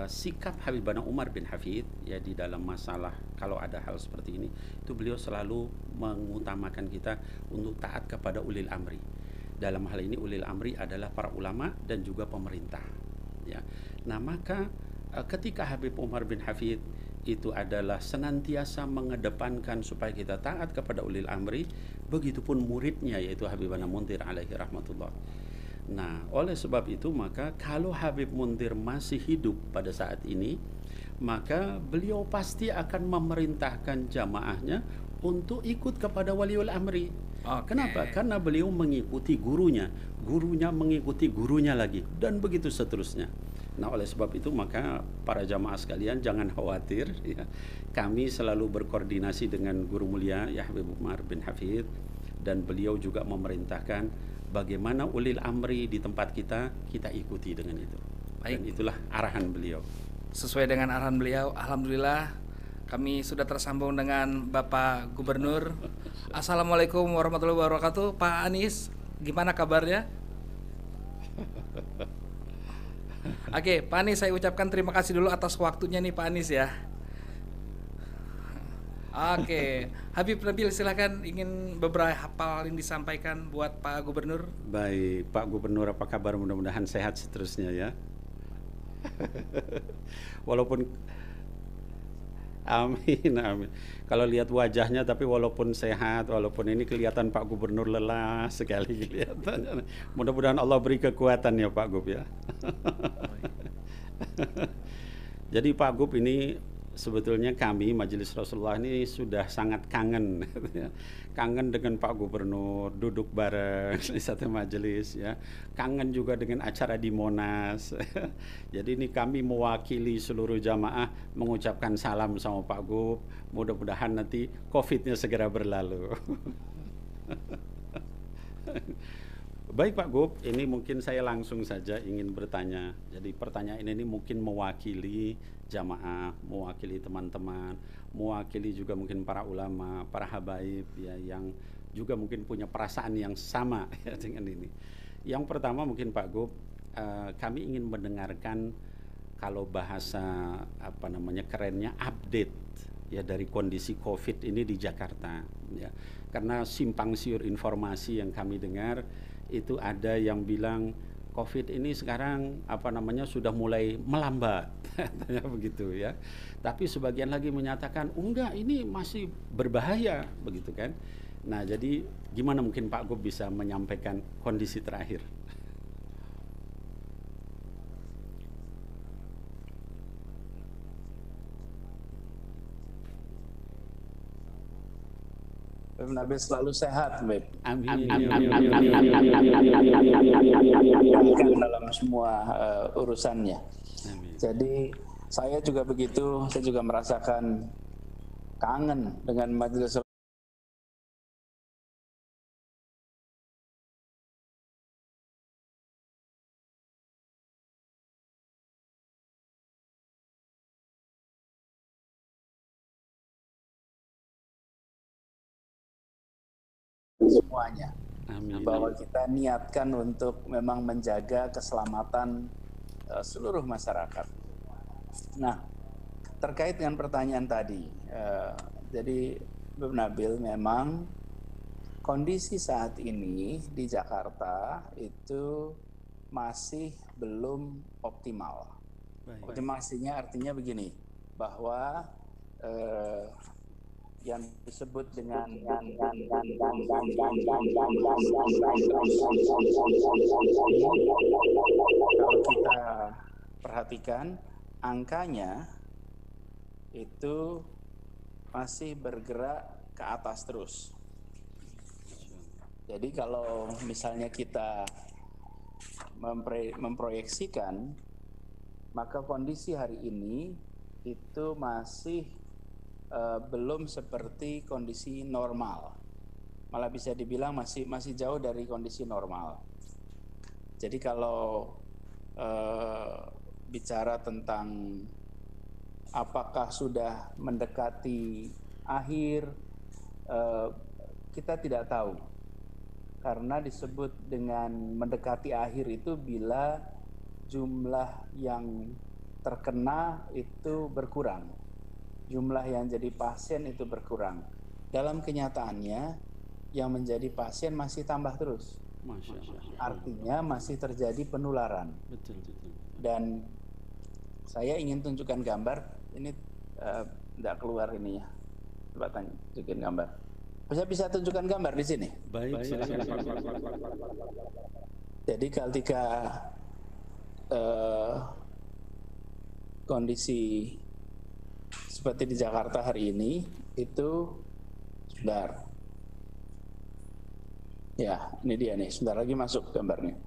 sikap Habibana Umar bin Hafid ya di dalam masalah kalau ada hal seperti ini, itu beliau selalu mengutamakan kita untuk taat kepada ulil amri. Dalam hal ini ulil amri adalah para ulama dan juga pemerintah. Ya. Nah, maka ketika Habib Umar bin Hafid itu adalah senantiasa mengedepankan supaya kita taat kepada ulil amri, begitupun muridnya yaitu Habibana Muntir alaihi rahmatullah. Nah, oleh sebab itu maka kalau Habib Muntir masih hidup pada saat ini, maka beliau pasti akan memerintahkan jamaahnya untuk ikut kepada waliul amri. Kenapa? Karena beliau mengikuti gurunya, gurunya mengikuti gurunya lagi, dan begitu seterusnya. Nah, oleh sebab itu maka para jamaah sekalian jangan khawatir ya. Kami selalu berkoordinasi dengan guru mulia ya Habib Umar bin Hafid, dan beliau juga memerintahkan bagaimana ulil amri di tempat kita ikuti dengan itu. Baik. Dan itulah arahan beliau. Sesuai dengan arahan beliau, alhamdulillah kami sudah tersambung dengan Bapak Gubernur. Assalamualaikum warahmatullahi wabarakatuh. Pak Anies, gimana kabarnya? Oke, Pak Anies, saya ucapkan terima kasih dulu atas waktunya nih Pak Anies ya. Oke, Habib Nabil silakan, ingin beberapa hal yang disampaikan buat Pak Gubernur. Baik, Pak Gubernur apa kabar? Mudah-mudahan sehat seterusnya ya. Walaupun amin, amin. Kalau lihat wajahnya, tapi walaupun sehat, walaupun ini kelihatan Pak Gubernur lelah sekali kelihatannya. Mudah-mudahan Allah beri kekuatan ya Pak Gub ya. Jadi Pak Gub, ini sebetulnya kami Majelis Rasulullah ini sudah sangat kangen kangen dengan Pak Gubernur, duduk bareng di satu majelis ya, kangen juga dengan acara di Monas. Jadi ini kami mewakili seluruh jamaah mengucapkan salam sama Pak Gub, mudah-mudahan nanti COVID-nya segera berlalu. Baik Pak Gub, ini mungkin saya langsung saja ingin bertanya. Jadi pertanyaan ini mungkin mewakili jamaah, mewakili teman-teman, mewakili juga mungkin para ulama, para habaib ya, yang juga mungkin punya perasaan yang sama ya dengan ini. Yang pertama mungkin Pak Gub, kami ingin mendengarkan kalau bahasa kerennya update ya dari kondisi COVID ini di Jakarta ya. Karena simpang siur informasi yang kami dengar itu ada yang bilang COVID ini sekarang sudah mulai melambat, katanya begitu ya. Tapi sebagian lagi menyatakan enggak, ini masih berbahaya, begitu kan. Nah, jadi gimana mungkin Pak Gub bisa menyampaikan kondisi terakhir? Nabi selalu sehat, Beb. Amin. Dalam semua urusannya. Amin. Jadi saya juga begitu, saya juga merasakan kangen dengan majelis semuanya. Amin. Bahwa kita niatkan untuk memang menjaga keselamatan seluruh masyarakat. Nah, terkait dengan pertanyaan tadi, jadi Beb Nabil, memang kondisi saat ini di Jakarta itu masih belum optimal. Optimasinya artinya begini, bahwa yang disebut dengan kalau kita perhatikan angkanya itu masih bergerak ke atas terus. Jadi kalau misalnya kita memproyeksikan, maka kondisi hari ini itu masih belum seperti kondisi normal, malah bisa dibilang masih jauh dari kondisi normal. Jadi kalau bicara tentang apakah sudah mendekati akhir, kita tidak tahu. Karena disebut dengan mendekati akhir itu bila jumlah yang terkena itu berkurang, jumlah yang jadi pasien itu berkurang. Dalam kenyataannya yang menjadi pasien masih tambah terus. Masya Allah. Artinya masih terjadi penularan. Betul. Dan saya ingin tunjukkan gambar. Ini tidak keluar ini ya. Coba tunjukin gambar. Saya bisa tunjukkan gambar di sini. Baik. Jadi ketika kondisi seperti di Jakarta hari ini itu sebentar. Ya, ini dia nih, sebentar lagi masuk gambarnya.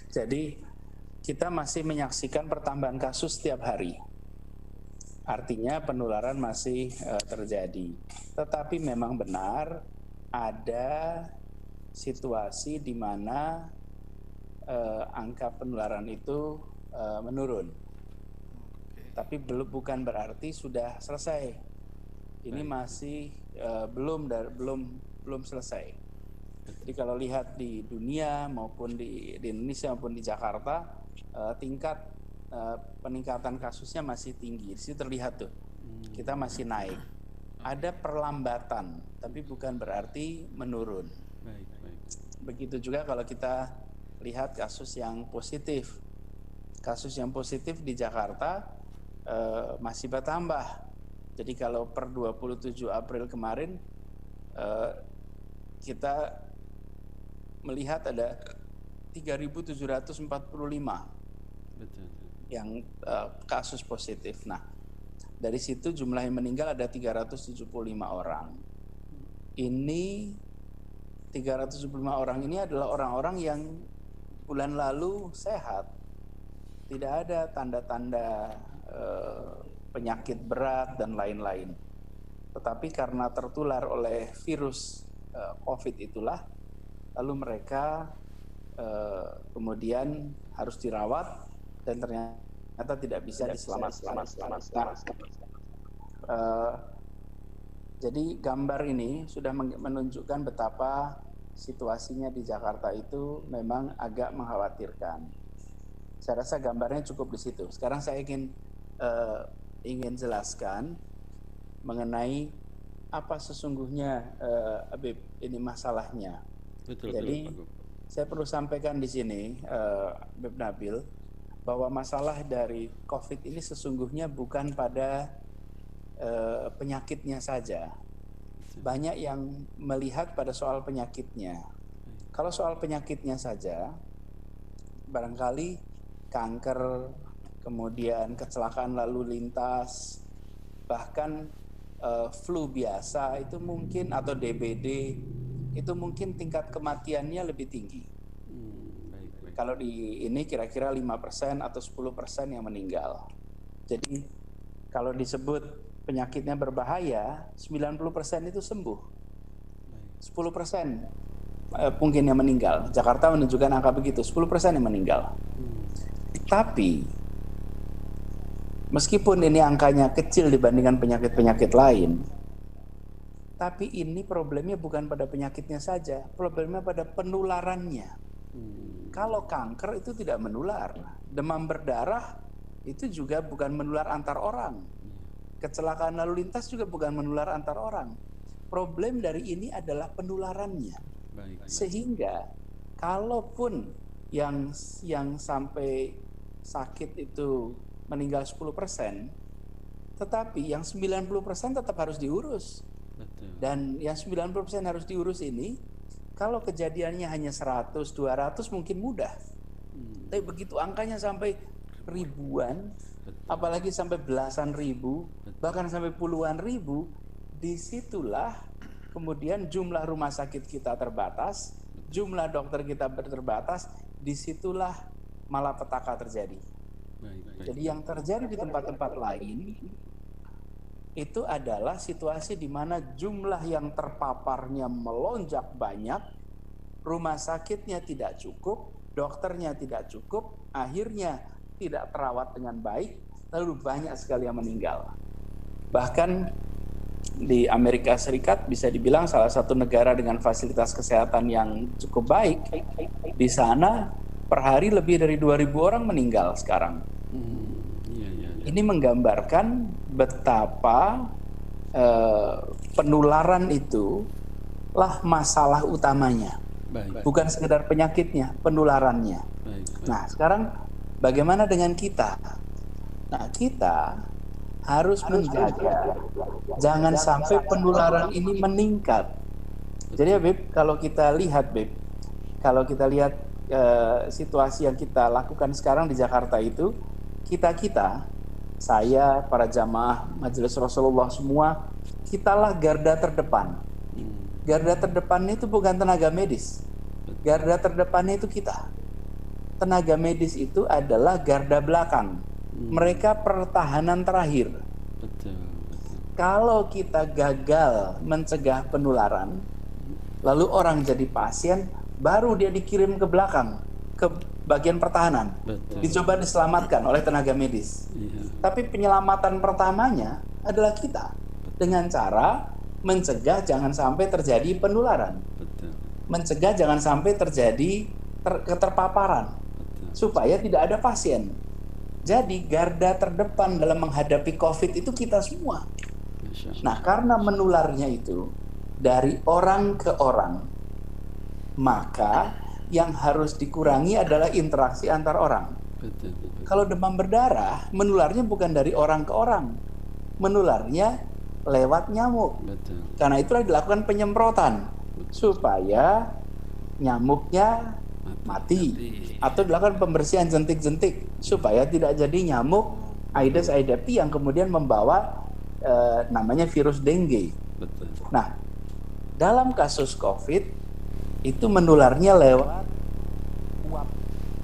Jadi kita masih menyaksikan pertambahan kasus setiap hari. Artinya penularan masih terjadi. Tetapi memang benar ada situasi di mana angka penularan itu menurun. Tapi bukan berarti sudah selesai. Ini masih belum selesai. Jadi kalau lihat di dunia maupun di Indonesia maupun di Jakarta, tingkat peningkatan kasusnya masih tinggi. Di situ terlihat tuh, kita masih naik. Ada perlambatan, tapi bukan berarti menurun. Baik. Begitu juga kalau kita lihat kasus yang positif. Kasus yang positif di Jakarta masih bertambah. Jadi kalau per 27 April kemarin kita melihat ada 3.745 Betul. yang kasus positif. Nah, dari situ jumlah yang meninggal ada 375 orang. Ini 375 orang ini adalah orang-orang yang bulan lalu sehat. Tidak ada tanda-tanda penyakit berat dan lain-lain. Tetapi karena tertular oleh virus COVID itulah, lalu mereka kemudian harus dirawat dan ternyata tidak bisa diselamatkan. Jadi gambar ini sudah menunjukkan betapa situasinya di Jakarta itu memang agak mengkhawatirkan. Saya rasa gambarnya cukup di situ. Sekarang saya ingin jelaskan mengenai apa sesungguhnya Habib ini masalahnya. Jadi saya perlu sampaikan di sini Habib Nabil bahwa masalah dari COVID ini sesungguhnya bukan pada penyakitnya saja. Banyak yang melihat pada soal penyakitnya. Kalau soal penyakitnya saja, barangkali kanker, kemudian kecelakaan lalu lintas, bahkan flu biasa itu mungkin atau DBD itu mungkin tingkat kematiannya lebih tinggi. Kalau di ini kira-kira 5% atau 10% yang meninggal. Jadi kalau disebut penyakitnya berbahaya, 90% itu sembuh. 10% mungkin yang meninggal. Jakarta menunjukkan angka begitu, 10% yang meninggal. Tapi meskipun ini angkanya kecil dibandingkan penyakit-penyakit lain, tapi ini problemnya bukan pada penyakitnya saja, problemnya pada penularannya. Kalau kanker itu tidak menular, demam berdarah itu juga bukan menular antar orang, kecelakaan lalu lintas juga bukan menular antar orang. Problem dari ini adalah penularannya. Sehingga kalaupun yang sampai sakit itu meninggal 10%, tetapi yang 90% tetap harus diurus. Dan yang 90% harus diurus ini, kalau kejadiannya hanya 100, 200 mungkin mudah. Tapi begitu angkanya sampai ribuan, apalagi sampai belasan ribu, bahkan sampai puluhan ribu, disitulah kemudian jumlah rumah sakit kita terbatas, jumlah dokter kita terbatas, disitulah malapetaka terjadi. Jadi yang terjadi di tempat-tempat lain itu adalah situasi di mana jumlah yang terpaparnya melonjak banyak, rumah sakitnya tidak cukup, dokternya tidak cukup, akhirnya tidak terawat dengan baik, lalu banyak sekali yang meninggal. Bahkan di Amerika Serikat bisa dibilang salah satu negara dengan fasilitas kesehatan yang cukup baik. Di sana per hari lebih dari 2.000 orang meninggal sekarang. Ini menggambarkan betapa penularan itu lah masalah utamanya. Bukan sekedar penyakitnya, penularannya. Nah, sekarang bagaimana dengan kita? Nah, kita harus menjaga jangan sampai penularan ini meningkat. Jadi ya Beb, kalau kita lihat situasi yang kita lakukan sekarang di Jakarta itu, saya, para jamaah Majelis Rasulullah semua, kitalah garda terdepan. Garda terdepannya itu bukan tenaga medis. Garda terdepannya itu kita. Tenaga medis itu adalah garda belakang. Mereka pertahanan terakhir. Kalau kita gagal mencegah penularan, lalu orang jadi pasien, baru dia dikirim ke belakang, ke bagian pertahanan. Dicoba diselamatkan oleh tenaga medis. Tapi penyelamatan pertamanya adalah kita. Dengan cara mencegah jangan sampai terjadi penularan. Mencegah jangan sampai terjadi keterpaparan. Supaya tidak ada pasien. Jadi garda terdepan dalam menghadapi COVID itu kita semua. Nah, karena menularnya itu dari orang ke orang, maka yang harus dikurangi adalah interaksi antar orang. Kalau demam berdarah, menularnya bukan dari orang ke orang, menularnya lewat nyamuk. Karena itulah dilakukan penyemprotan supaya nyamuknya mati, atau dilakukan pembersihan jentik-jentik supaya tidak jadi nyamuk Aedes aegypti yang kemudian membawa namanya virus dengue. Nah, dalam kasus COVID itu menularnya lewat uap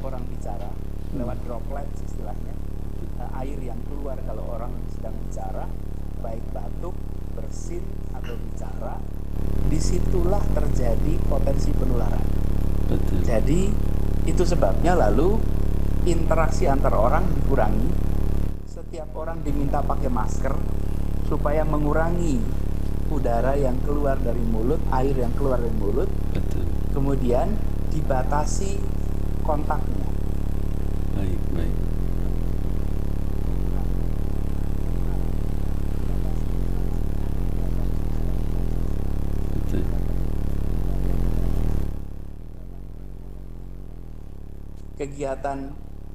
orang bicara, lewat droplet istilahnya, air yang keluar kalau orang sedang bicara, baik batuk, bersin atau bicara, disitulah terjadi potensi penularan. Jadi itu sebabnya lalu interaksi antar orang dikurangi. Setiap orang diminta pakai masker supaya mengurangi udara yang keluar dari mulut, air yang keluar dari mulut. Kemudian dibatasi kontaknya. Baik. Kegiatan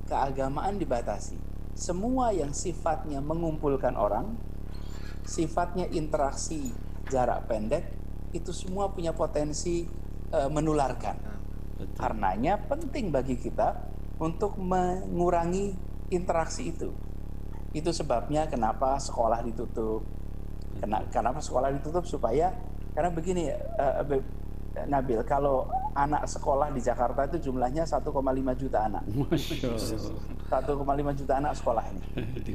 keagamaan dibatasi. Semua yang sifatnya mengumpulkan orang, sifatnya interaksi jarak pendek, itu semua punya potensi menularkan. Karenanya penting bagi kita untuk mengurangi interaksi itu. Itu sebabnya kenapa sekolah ditutup. Kenapa sekolah ditutup karena begini Nabil, kalau anak sekolah di Jakarta itu jumlahnya 1,5 juta anak. 1,5 juta anak sekolah ini.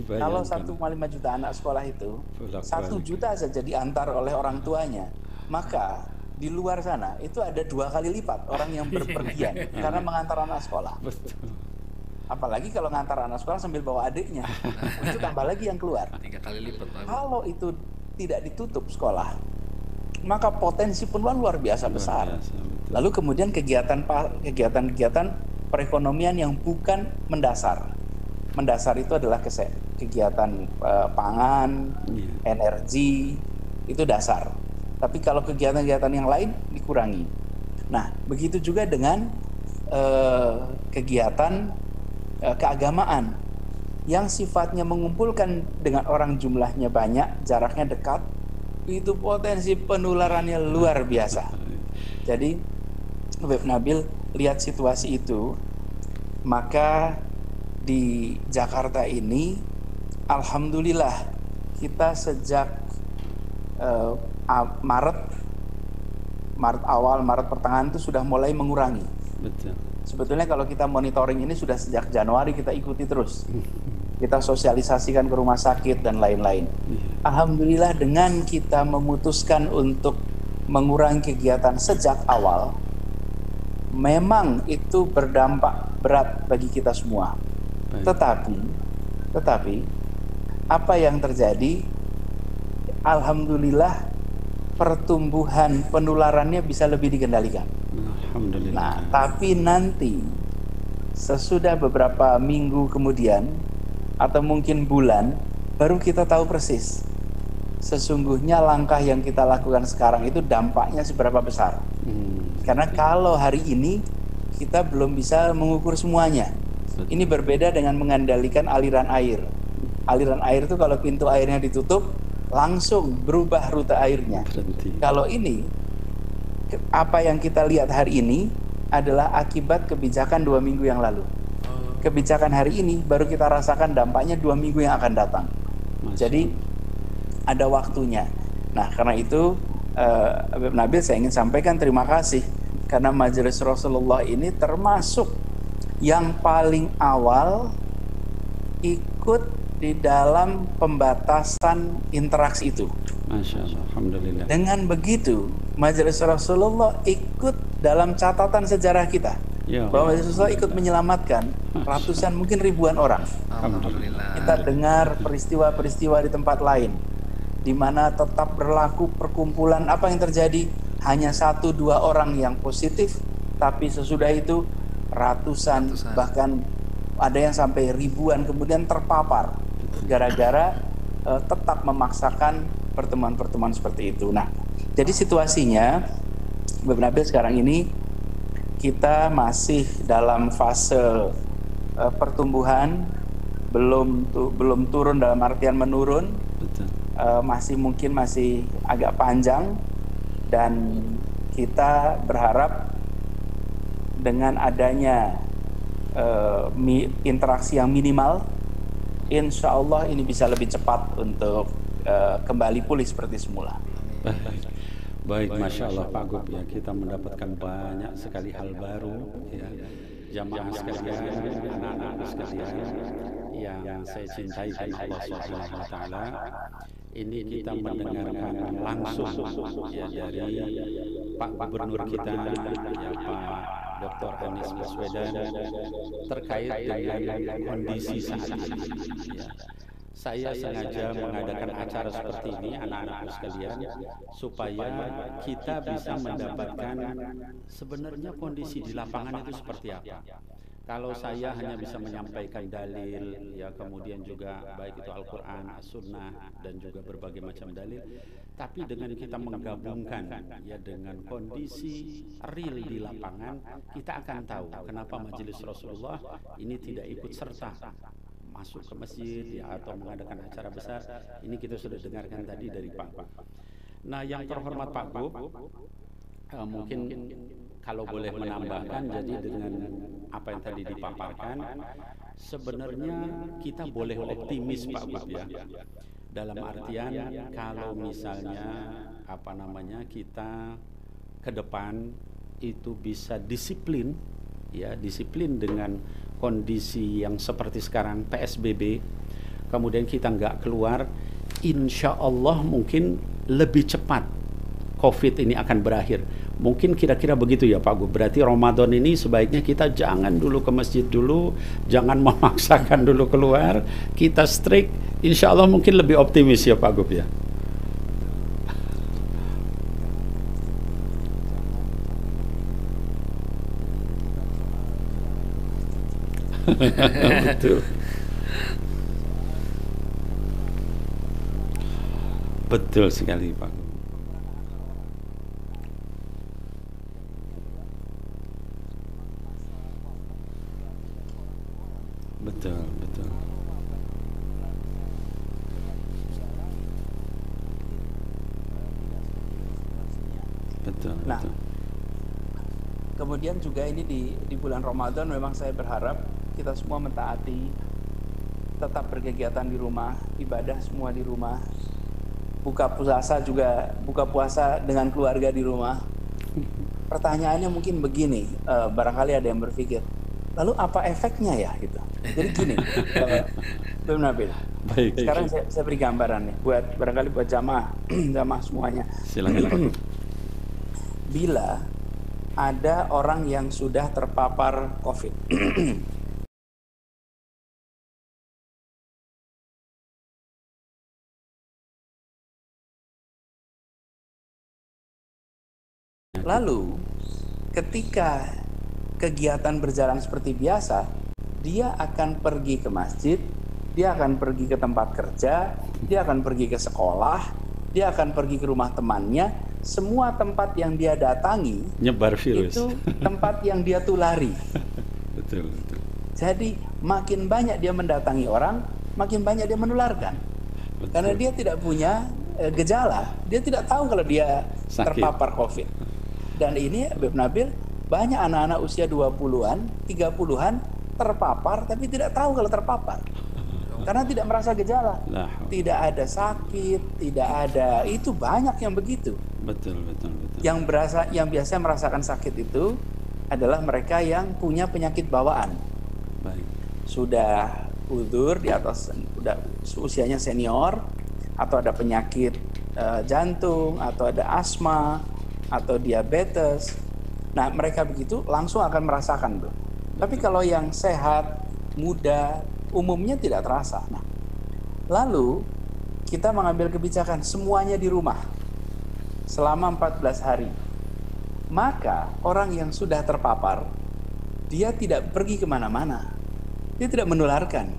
Kalau 1,5 juta anak sekolah itu 1 juta saja diantar oleh orang tuanya, maka di luar sana itu ada 2 kali lipat orang yang berpergian karena mengantar anak sekolah. Apalagi kalau ngantar anak sekolah sambil bawa adiknya, itu tambah lagi yang keluar. 3 kali lipat. Kalau itu tidak ditutup sekolah, maka potensi penularan luar biasa besar. Lalu kemudian kegiatan perekonomian yang bukan mendasar. Mendasar itu adalah kegiatan pangan, energi, itu dasar. Tapi kalau kegiatan-kegiatan yang lain dikurangi. Nah, begitu juga dengan kegiatan keagamaan yang sifatnya mengumpulkan dengan orang jumlahnya banyak, jaraknya dekat, itu potensi penularannya luar biasa. Jadi Beb Nabil lihat situasi itu, maka di Jakarta ini alhamdulillah kita sejak Maret awal, Maret pertengahan itu sudah mulai mengurangi. Sebetulnya kalau kita monitoring ini sudah sejak Januari kita ikuti terus. Kita sosialisasikan ke rumah sakit dan lain-lain. Alhamdulillah dengan kita memutuskan untuk mengurangi kegiatan sejak awal, memang itu berdampak berat bagi kita semua. Tetapi apa yang terjadi? alhamdulillah pertumbuhan penularannya bisa lebih dikendalikan. Alhamdulillah. Nah, tapi nanti sesudah beberapa minggu kemudian atau mungkin bulan baru kita tahu persis sesungguhnya langkah yang kita lakukan sekarang itu dampaknya seberapa besar. Karena kalau hari ini kita belum bisa mengukur semuanya. Ini berbeda dengan mengendalikan aliran air. Aliran air itu kalau pintu airnya ditutup langsung berubah rute airnya. Kalau ini apa yang kita lihat hari ini adalah akibat kebijakan 2 minggu yang lalu. Kebijakan hari ini baru kita rasakan dampaknya 2 minggu yang akan datang. Jadi ada waktunya. Nah, karena itu Habib Nabil, saya ingin sampaikan terima kasih karena Majelis Rasulullah ini termasuk yang paling awal ikut di dalam pembatasan interaksi itu. Masya Allah, alhamdulillah. Dengan begitu, Majelis Rasulullah ikut dalam catatan sejarah kita. Bahwa Majelis Rasulullah ikut menyelamatkan ratusan, mungkin ribuan orang. Alhamdulillah. Kita dengar peristiwa-peristiwa di tempat lain, di mana tetap berlaku perkumpulan. Apa yang terjadi? Hanya 1-2 orang yang positif, tapi sesudah itu ratusan. Bahkan ada yang sampai ribuan kemudian terpapar gara-gara tetap memaksakan pertemuan-pertemuan seperti itu. Nah, jadi situasinya Habib Nabil sekarang ini kita masih dalam fase pertumbuhan, belum turun dalam artian menurun. Betul. Masih agak panjang, dan kita berharap dengan adanya interaksi yang minimal, insya Allah ini bisa lebih cepat untuk kembali pulih seperti semula. Baik, Masya Allah Pak Gub, ya, kita mendapatkan banyak sekali hal baru, ya, jamaah sekalian, anak-anak sekalian yang saya cintai karena Allah Subhanahu wa Ta'ala. Ini kita mendengarkan langsung, ya, dari Pak Gubernur kita, ya, Pak Dr. Anies Baswedan, terkait dengan kondisi saat ini. Ya. Saya sengaja mengadakan acara seperti ini, anak-anakku sekalian, supaya kita bisa mendapatkan sebenarnya kondisi di lapangan itu seperti apa. Kalau saya hanya bisa menyampaikan dalil, ya, kemudian juga baik itu Al-Quran, As-Sunnah, dan juga berbagai macam dalil, tapi dengan kita menggabungkan, ya, dengan kondisi real di lapangan, kita akan tahu kenapa Majelis Rasulullah ini tidak ikut serta masuk ke masjid, ya, atau mengadakan acara besar. Ini kita sudah dengarkan tadi dari Pak Gub. Nah, yang terhormat Pak Gub, mungkin kalau boleh menambahkan, jadi dengan apa yang tadi dipaparkan, sebenarnya kita boleh optimis Pak Gub, ya, dalam artian kalau misalnya kita ke depan itu bisa disiplin, ya, disiplin dengan kondisi yang seperti sekarang PSBB, kemudian kita nggak keluar, insya Allah mungkin lebih cepat COVID ini akan berakhir. Mungkin kira-kira begitu ya Pak Gub. Berarti Ramadan ini sebaiknya kita jangan dulu ke masjid dulu, jangan memaksakan dulu keluar, kita strict, insya Allah mungkin lebih optimis ya Pak Gub, ya. Betul. Betul sekali Pak. Betul, betul. Betul, Nah, betul. kemudian juga ini di bulan Ramadan memang saya berharap kita semua mentaati, tetap berkegiatan di rumah, ibadah semua di rumah, buka puasa dengan keluarga di rumah. Pertanyaannya mungkin begini, barangkali ada yang berpikir, lalu apa efeknya ya gitu. Jadi gini, Bang Nabil. Baik. Sekarang saya beri gambaran nih, barangkali buat jamaah semuanya. Silakan. Bila ada orang yang sudah terpapar COVID, Lalu ketika kegiatan berjalan seperti biasa, dia akan pergi ke masjid, dia akan pergi ke tempat kerja, dia akan pergi ke sekolah, dia akan pergi ke rumah temannya. Semua tempat yang dia datangi nyebar virus. itu tempat yang dia tulari. Betul, betul. Jadi makin banyak dia mendatangi orang, makin banyak dia menularkan. Betul. Karena dia tidak punya gejala, dia tidak tahu kalau dia Sakit. terpapar COVID. Dan ini Habib Nabil, banyak anak-anak usia 20-an, 30-an terpapar tapi tidak tahu kalau terpapar. Karena tidak merasa gejala. Tidak ada sakit, tidak ada, itu banyak yang begitu. Betul, betul, betul. Yang biasa merasakan sakit itu adalah mereka yang punya penyakit bawaan. Baik. Sudah uzur di atas, sudah usianya senior, atau ada penyakit jantung, atau ada asma, atau diabetes. Nah, mereka begitu langsung akan merasakan tuh. Tapi kalau yang sehat, muda, umumnya tidak terasa. Nah, lalu kita mengambil kebijakan semuanya di rumah selama 14 hari. Maka orang yang sudah terpapar, dia tidak pergi kemana-mana, dia tidak menularkan.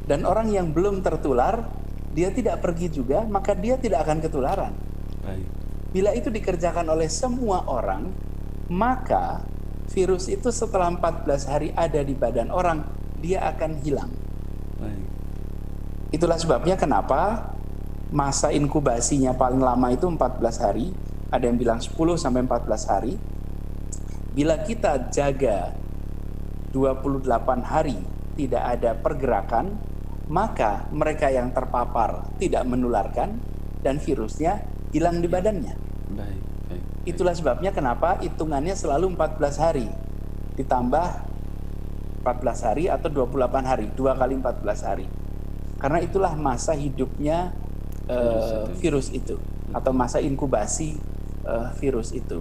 Dan orang yang belum tertular, dia tidak pergi juga, maka dia tidak akan ketularan. Baik. Bila itu dikerjakan oleh semua orang, maka virus itu setelah 14 hari ada di badan orang, dia akan hilang. Baik. Itulah sebabnya kenapa masa inkubasinya paling lama itu 14 hari, ada yang bilang 10 sampai 14 hari. Bila kita jaga 28 hari tidak ada pergerakan, maka mereka yang terpapar tidak menularkan dan virusnya hilang di badannya. Baik, baik. Itulah sebabnya kenapa hitungannya selalu 14 hari ditambah 14 hari atau 28 hari, 2 kali 14 hari. Karena itulah masa hidupnya virus itu atau masa inkubasi virus itu.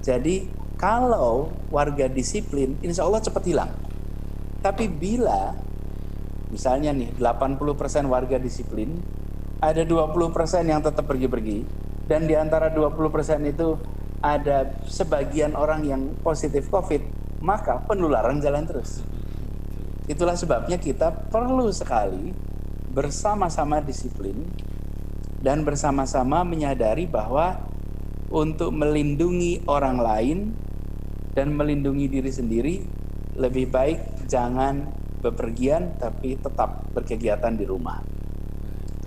Jadi kalau warga disiplin, insya Allah cepat hilang. Tapi bila misalnya nih 80% warga disiplin, ada 20% yang tetap pergi-pergi, dan di antara 20% itu ada sebagian orang yang positif COVID, maka penularan jalan terus. Itulah sebabnya kita perlu sekali bersama-sama disiplin dan bersama-sama menyadari bahwa untuk melindungi orang lain dan melindungi diri sendiri, lebih baik jangan bepergian tapi tetap berkegiatan di rumah.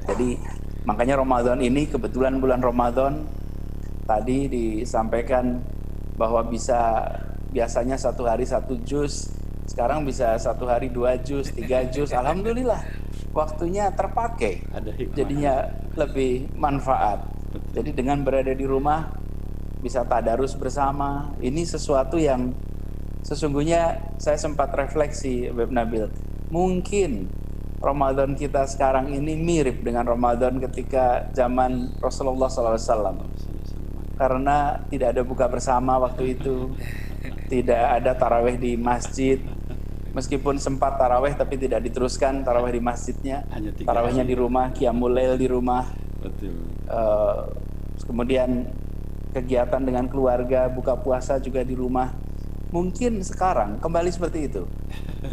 Jadi makanya Ramadan ini, kebetulan bulan Ramadan, tadi disampaikan bahwa biasanya 1 hari 1 juz, sekarang bisa 1 hari 2 juz, 3 juz. Alhamdulillah waktunya terpakai, jadinya lebih manfaat. Jadi dengan berada di rumah bisa tadarus bersama. Ini sesuatu yang sesungguhnya saya sempat refleksi, Habib Nabil. Mungkin Ramadan kita sekarang ini mirip dengan Ramadan ketika zaman Rasulullah SAW. Karena tidak ada buka bersama waktu itu, tidak ada taraweh di masjid. Meskipun sempat taraweh tapi tidak diteruskan taraweh di masjidnya, tarawehnya di rumah, qiyamul lail di rumah. Betul. Kemudian kegiatan dengan keluarga, buka puasa juga di rumah. Mungkin sekarang kembali seperti itu.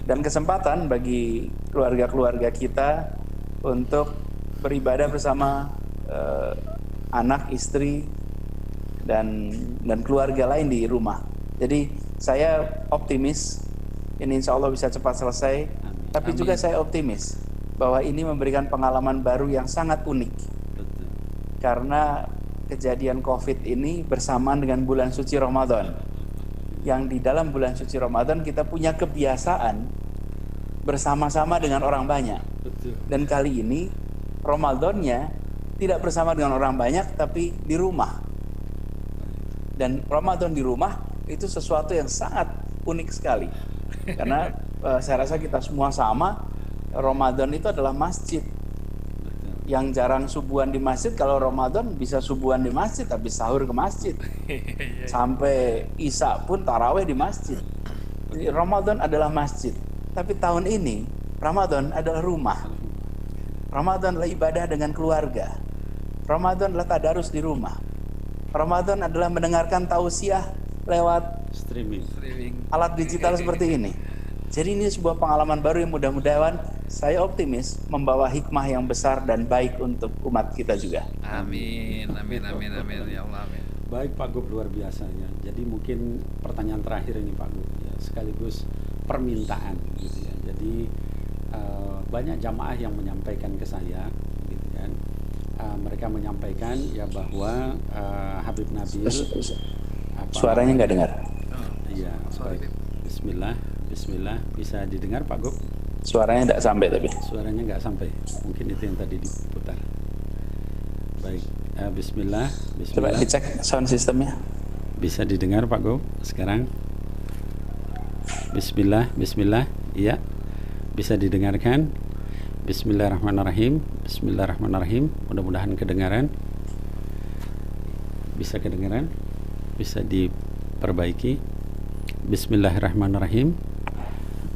Dan kesempatan bagi keluarga-keluarga kita untuk beribadah bersama anak, istri, dan keluarga lain di rumah. Jadi saya optimis ini insya Allah bisa cepat selesai. Tapi juga saya optimis bahwa ini memberikan pengalaman baru yang sangat unik. Betul. Karena kejadian COVID ini bersamaan dengan bulan suci Ramadan. Yang di dalam bulan suci Ramadan kita punya kebiasaan bersama-sama dengan orang banyak. Betul. Dan kali ini Ramadannya tidak bersama dengan orang banyak tapi di rumah. Dan Ramadan di rumah itu sesuatu yang sangat unik sekali. Karena saya rasa kita semua sama, Ramadan itu adalah masjid. Yang jarang subuhan di masjid, kalau Ramadan bisa subuhan di masjid, tapi sahur ke masjid. Sampai Isya pun taraweh di masjid. Jadi Ramadan adalah masjid. Tapi tahun ini, Ramadan adalah rumah. Ramadan adalah ibadah dengan keluarga. Ramadan adalah tadarus di rumah. Ramadan adalah mendengarkan tausiah lewat Streaming. alat digital seperti ini. Jadi ini sebuah pengalaman baru yang mudah-mudahan saya optimis membawa hikmah yang besar dan baik untuk umat kita juga. Amin, amin, amin, amin, ya Allah, amin. Baik Pak Gub, luar biasanya. Jadi mungkin pertanyaan terakhir ini Pak Gub, ya, sekaligus permintaan gitu ya. Jadi banyak jamaah yang menyampaikan ke saya gitu kan. Mereka menyampaikan ya bahwa Habib Nabil Suaranya nggak dengar. Iya, baik. Bismillah, Bismillah, bisa didengar Pak Gub? Suaranya nggak sampai tapi. Suaranya nggak sampai, mungkin itu yang tadi diputar. Baik, Bismillah, Coba Bismillah. dicek sound systemnya. Bisa didengar Pak Gub sekarang? Bismillah, Bismillah, iya. Bisa didengarkan? Bismillahirrahmanirrahim, Bismillahirrahmanirrahim. Mudah-mudahan kedengaran. Bisa kedengaran? Bisa diperbaiki. Bismillahirrahmanirrahim.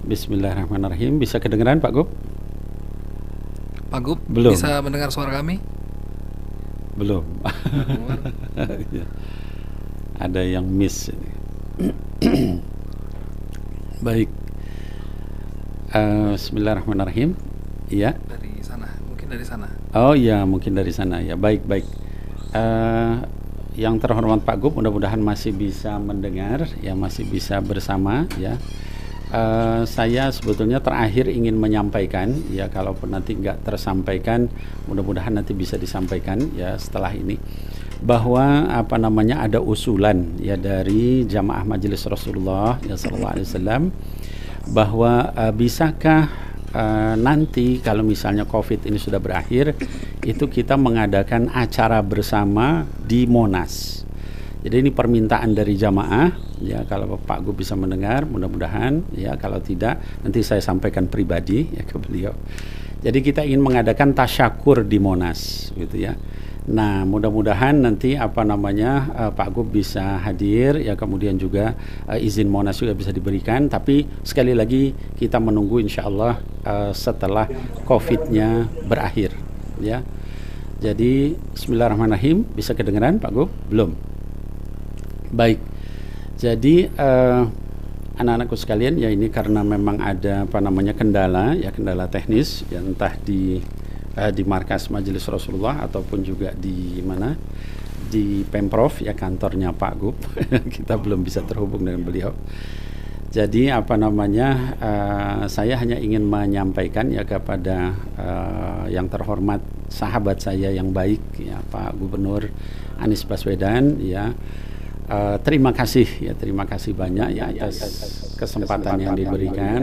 Bismillahirrahmanirrahim. Bisa kedengaran Pak Gub? Pak Gub, Belum. bisa mendengar suara kami? Belum. Ada yang miss ini. Baik. Bismillahirrahmanirrahim. Iya. Dari sana, mungkin dari sana. Oh iya, mungkin dari sana ya. Baik, baik. Yang terhormat Pak Gub, mudah-mudahan masih bisa mendengar, ya masih bisa bersama, ya. Saya sebetulnya terakhir ingin menyampaikan, ya kalaupun nanti nggak tersampaikan, mudah-mudahan nanti bisa disampaikan, ya setelah ini, bahwa apa namanya ada usulan, ya dari jamaah Majelis Rasulullah, ya Sallallahu Alaihi Wasallam, bahwa bisakah nanti kalau misalnya COVID ini sudah berakhir, itu kita mengadakan acara bersama di Monas. Jadi ini permintaan dari jamaah, ya kalau Pak Gub bisa mendengar, mudah-mudahan, ya kalau tidak nanti saya sampaikan pribadi ya ke beliau. Jadi kita ingin mengadakan tasyakur di Monas, gitu ya. Nah, mudah-mudahan nanti apa namanya Pak Gub bisa hadir, ya kemudian juga izin Monas juga bisa diberikan. Tapi sekali lagi kita menunggu insya Allah setelah COVID-nya berakhir, ya. Jadi Bismillahirrahmanirrahim, bisa kedengaran Pak Gub? Belum. Baik. Jadi anak-anakku sekalian, ya ini karena memang ada apa namanya kendala, ya kendala teknis, ya entah di markas Majelis Rasulullah ataupun juga di mana di Pemprov, ya kantornya Pak Gub. Kita belum bisa terhubung dengan beliau. Jadi apa namanya saya hanya ingin menyampaikan ya kepada yang terhormat sahabat saya yang baik, ya Pak Gubernur Anies Baswedan, ya terima kasih banyak ya atas kesempatan yang diberikan.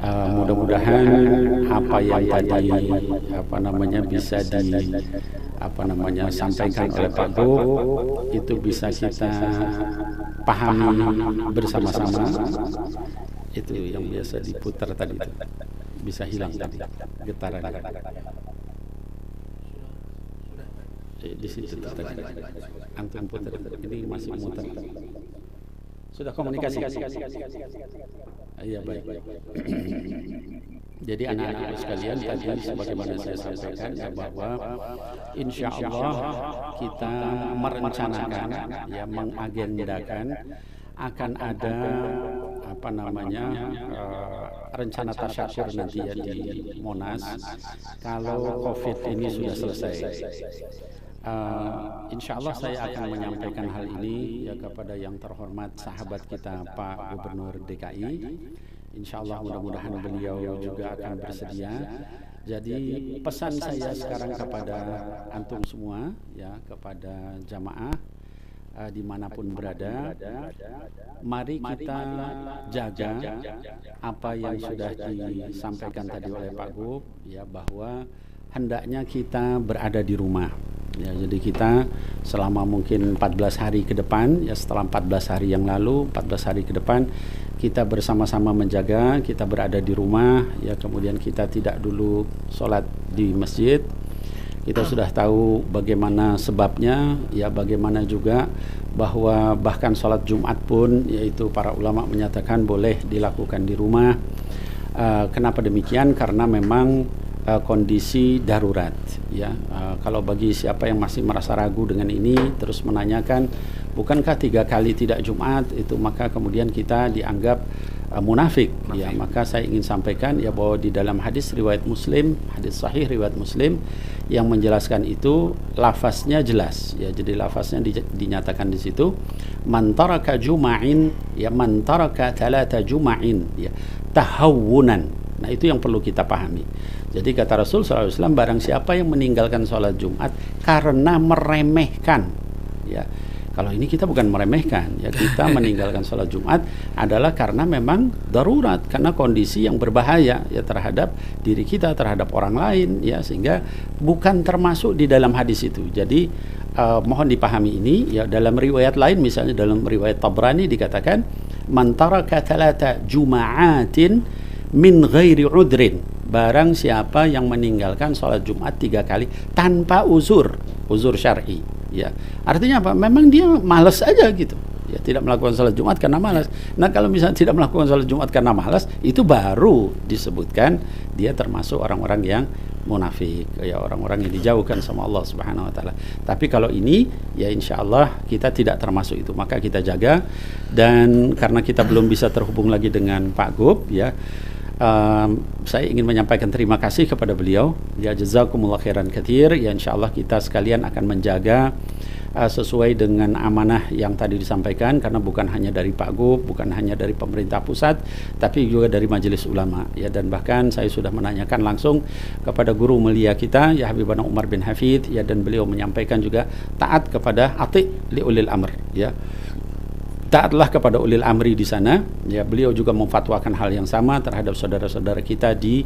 Mudah-mudahan apa yang tadi apa namanya bisa sampaikan oleh Pak Gub itu bisa kita pahami bersama-sama. Itu yang biasa diputar tadi itu bisa hilang tadi getaran. Di situ tadi antum putar, ini masih muter. Sudah komunikasi. Iya, baik. Jadi anak-anak sekalian, tadi sebagaimana saya sampaikan ya bahwa insya Allah kita merencanakan, ya mengagendakan akan ada apa namanya rencana tasyakur nanti ya di Monas kalau COVID ini sudah selesai. Insya Allah saya akan menyampaikan hal ini ya kepada yang terhormat sahabat kita Pak Gubernur DKI. Insya Allah mudah-mudahan beliau juga akan bersedia. Jadi pesan saya sekarang kepada antum semua, ya kepada jamaah dimanapun berada, mari kita jaga apa yang sudah disampaikan tadi oleh Pak Gub, ya bahwa hendaknya kita berada di rumah. Ya, jadi kita selama mungkin 14 hari ke depan, ya setelah 14 hari yang lalu, 14 hari ke depan kita bersama-sama menjaga, kita berada di rumah, ya kemudian kita tidak dulu sholat di masjid. Kita sudah tahu bagaimana sebabnya, ya bagaimana juga bahwa bahkan sholat Jumat pun, yaitu para ulama menyatakan boleh dilakukan di rumah. Kenapa demikian? Karena memang kondisi darurat ya. Kalau bagi siapa yang masih merasa ragu dengan ini terus menanyakan bukankah 3 kali tidak Jumat itu maka kemudian kita dianggap munafik ya, maka saya ingin sampaikan ya bahwa di dalam hadis riwayat Muslim, hadis sahih riwayat Muslim yang menjelaskan itu lafaznya jelas ya. Jadi lafaznya dinyatakan di situ man taraka juma'in ya, man taraka 3 juma'in ya tahawunan. Nah itu yang perlu kita pahami. Jadi kata Rasul SAW, barang siapa yang meninggalkan sholat Jumat karena meremehkan ya. Kalau ini kita bukan meremehkan ya, kita meninggalkan sholat Jumat adalah karena memang darurat, karena kondisi yang berbahaya ya terhadap diri kita, terhadap orang lain ya, sehingga bukan termasuk di dalam hadis itu. Jadi mohon dipahami ini ya. Dalam riwayat lain, misalnya dalam riwayat Tabrani dikatakan man taraka 3 juma'atin min ghairi udrin, barang siapa yang meninggalkan sholat Jumat 3 kali tanpa uzur syar'i ya. Artinya apa? Memang dia malas aja gitu ya, tidak melakukan sholat Jumat karena malas. Nah kalau misalnya tidak melakukan sholat Jumat karena malas, itu baru disebutkan dia termasuk orang-orang yang munafik ya, orang-orang yang dijauhkan sama Allah Subhanahu wa taala. Tapi kalau ini ya insya Allah kita tidak termasuk itu, maka kita jaga. Dan karena kita belum bisa terhubung lagi dengan Pak Gub ya, saya ingin menyampaikan terima kasih kepada beliau ya, jazakumullah khairan katsir ya. Insyaallah kita sekalian akan menjaga sesuai dengan amanah yang tadi disampaikan, karena bukan hanya dari Pak Gub, bukan hanya dari pemerintah pusat, tapi juga dari majelis ulama ya. Dan bahkan saya sudah menanyakan langsung kepada guru mulia kita ya Habibana Umar bin Hafid ya, dan beliau menyampaikan juga taat kepada ati li ulil amr ya, taatlah kepada ulil amri di sana ya. Beliau juga memfatwakan hal yang sama terhadap saudara-saudara kita di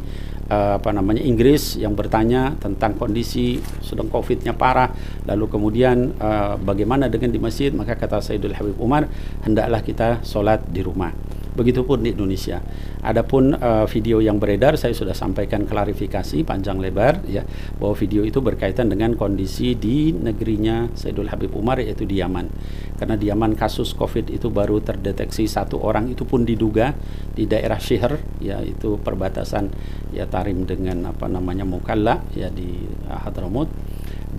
Inggris yang bertanya tentang kondisi sedang Covid-nya parah, lalu kemudian bagaimana dengan di masjid. Maka kata Sayyidul Habib Umar, hendaklah kita sholat di rumah. Begitupun di Indonesia. Adapun video yang beredar, saya sudah sampaikan klarifikasi panjang lebar ya, bahwa video itu berkaitan dengan kondisi di negerinya Sayyidul Habib Umar, yaitu di Yaman. Karena di Yaman kasus Covid itu baru terdeteksi 1 orang, itu pun diduga di daerah Syihr ya, itu perbatasan ya Tarim dengan Mukalla ya di Hadramaut.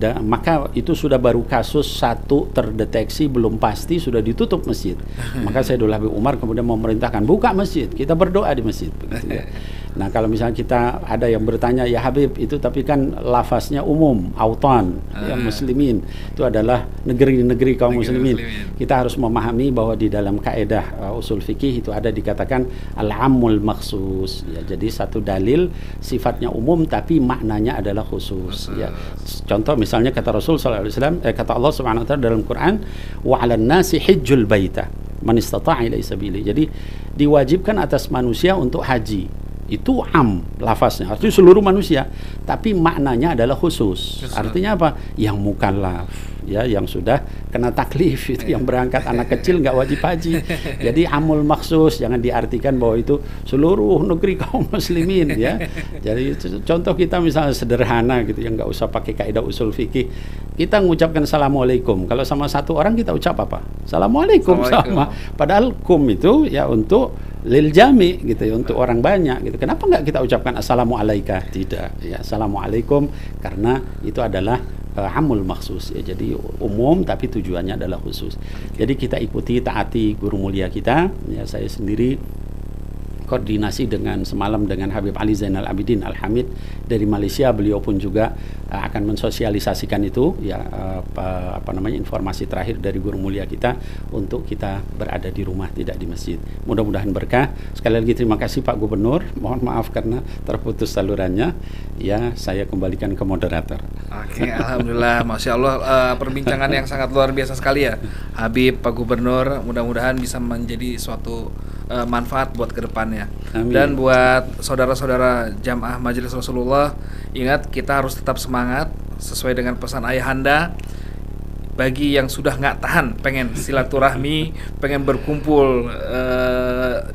Maka itu sudah baru kasus 1 terdeteksi, belum pasti sudah ditutup masjid. Maka Sayyidul Habib Umar kemudian memerintahkan buka masjid, kita berdoa di masjid begitu ya. Nah kalau misalnya kita ada yang bertanya ya Habib itu tapi kan lafaznya umum, autan ya, muslimin itu adalah negeri-negeri kaum muslimin. Kita harus memahami bahwa di dalam kaidah usul fikih itu ada dikatakan al-ammul maksus ya. Jadi satu dalil sifatnya umum tapi maknanya adalah khusus ya. Contoh misalnya kata Rasul sallallahu alaihi wasallam, kata Allah Subhanahu wa taala dalam Quran, wa 'alan nasi hajjul baita man istata'a ilaihi sabili. Jadi diwajibkan atas manusia untuk haji. Itu am lafaznya, artinya seluruh manusia, tapi maknanya adalah khusus. Artinya apa? Yang mukallaf ya, yang sudah kena taklif itu, yang berangkat anak kecil nggak wajib haji. Jadi amul maksus, jangan diartikan bahwa itu seluruh negeri kaum muslimin ya. Jadi contoh kita misalnya sederhana gitu, yang nggak usah pakai kaidah usul fikih. Kita mengucapkan assalamualaikum, kalau sama 1 orang kita ucap apa? Assalamualaikum sama. Padahal kum itu ya untuk lil jami gitu ya, untuk orang banyak gitu. Kenapa nggak kita ucapkan assalamualaikum? Tidak ya, assalamualaikum, karena itu adalah amul maksus ya. Jadi umum tapi tujuannya adalah khusus. Jadi kita ikuti, taati guru mulia kita ya. Saya sendiri koordinasi semalam dengan Habib Ali Zainal Abidin Al-Hamid dari Malaysia. Beliau pun juga akan mensosialisasikan itu ya, informasi terakhir dari guru mulia kita untuk kita berada di rumah, tidak di masjid. Mudah-mudahan berkah. Sekali lagi terima kasih Pak Gubernur. Mohon maaf karena terputus salurannya ya. Saya kembalikan ke moderator. Oke, alhamdulillah, masya Allah, perbincangan yang sangat luar biasa sekali ya Habib, Pak Gubernur. Mudah-mudahan bisa menjadi suatu manfaat buat kedepannya. Amin. Dan buat saudara-saudara jamaah Majelis Rasulullah, ingat kita harus tetap semangat sesuai dengan pesan ayahanda. Bagi yang sudah nggak tahan pengen silaturahmi, pengen berkumpul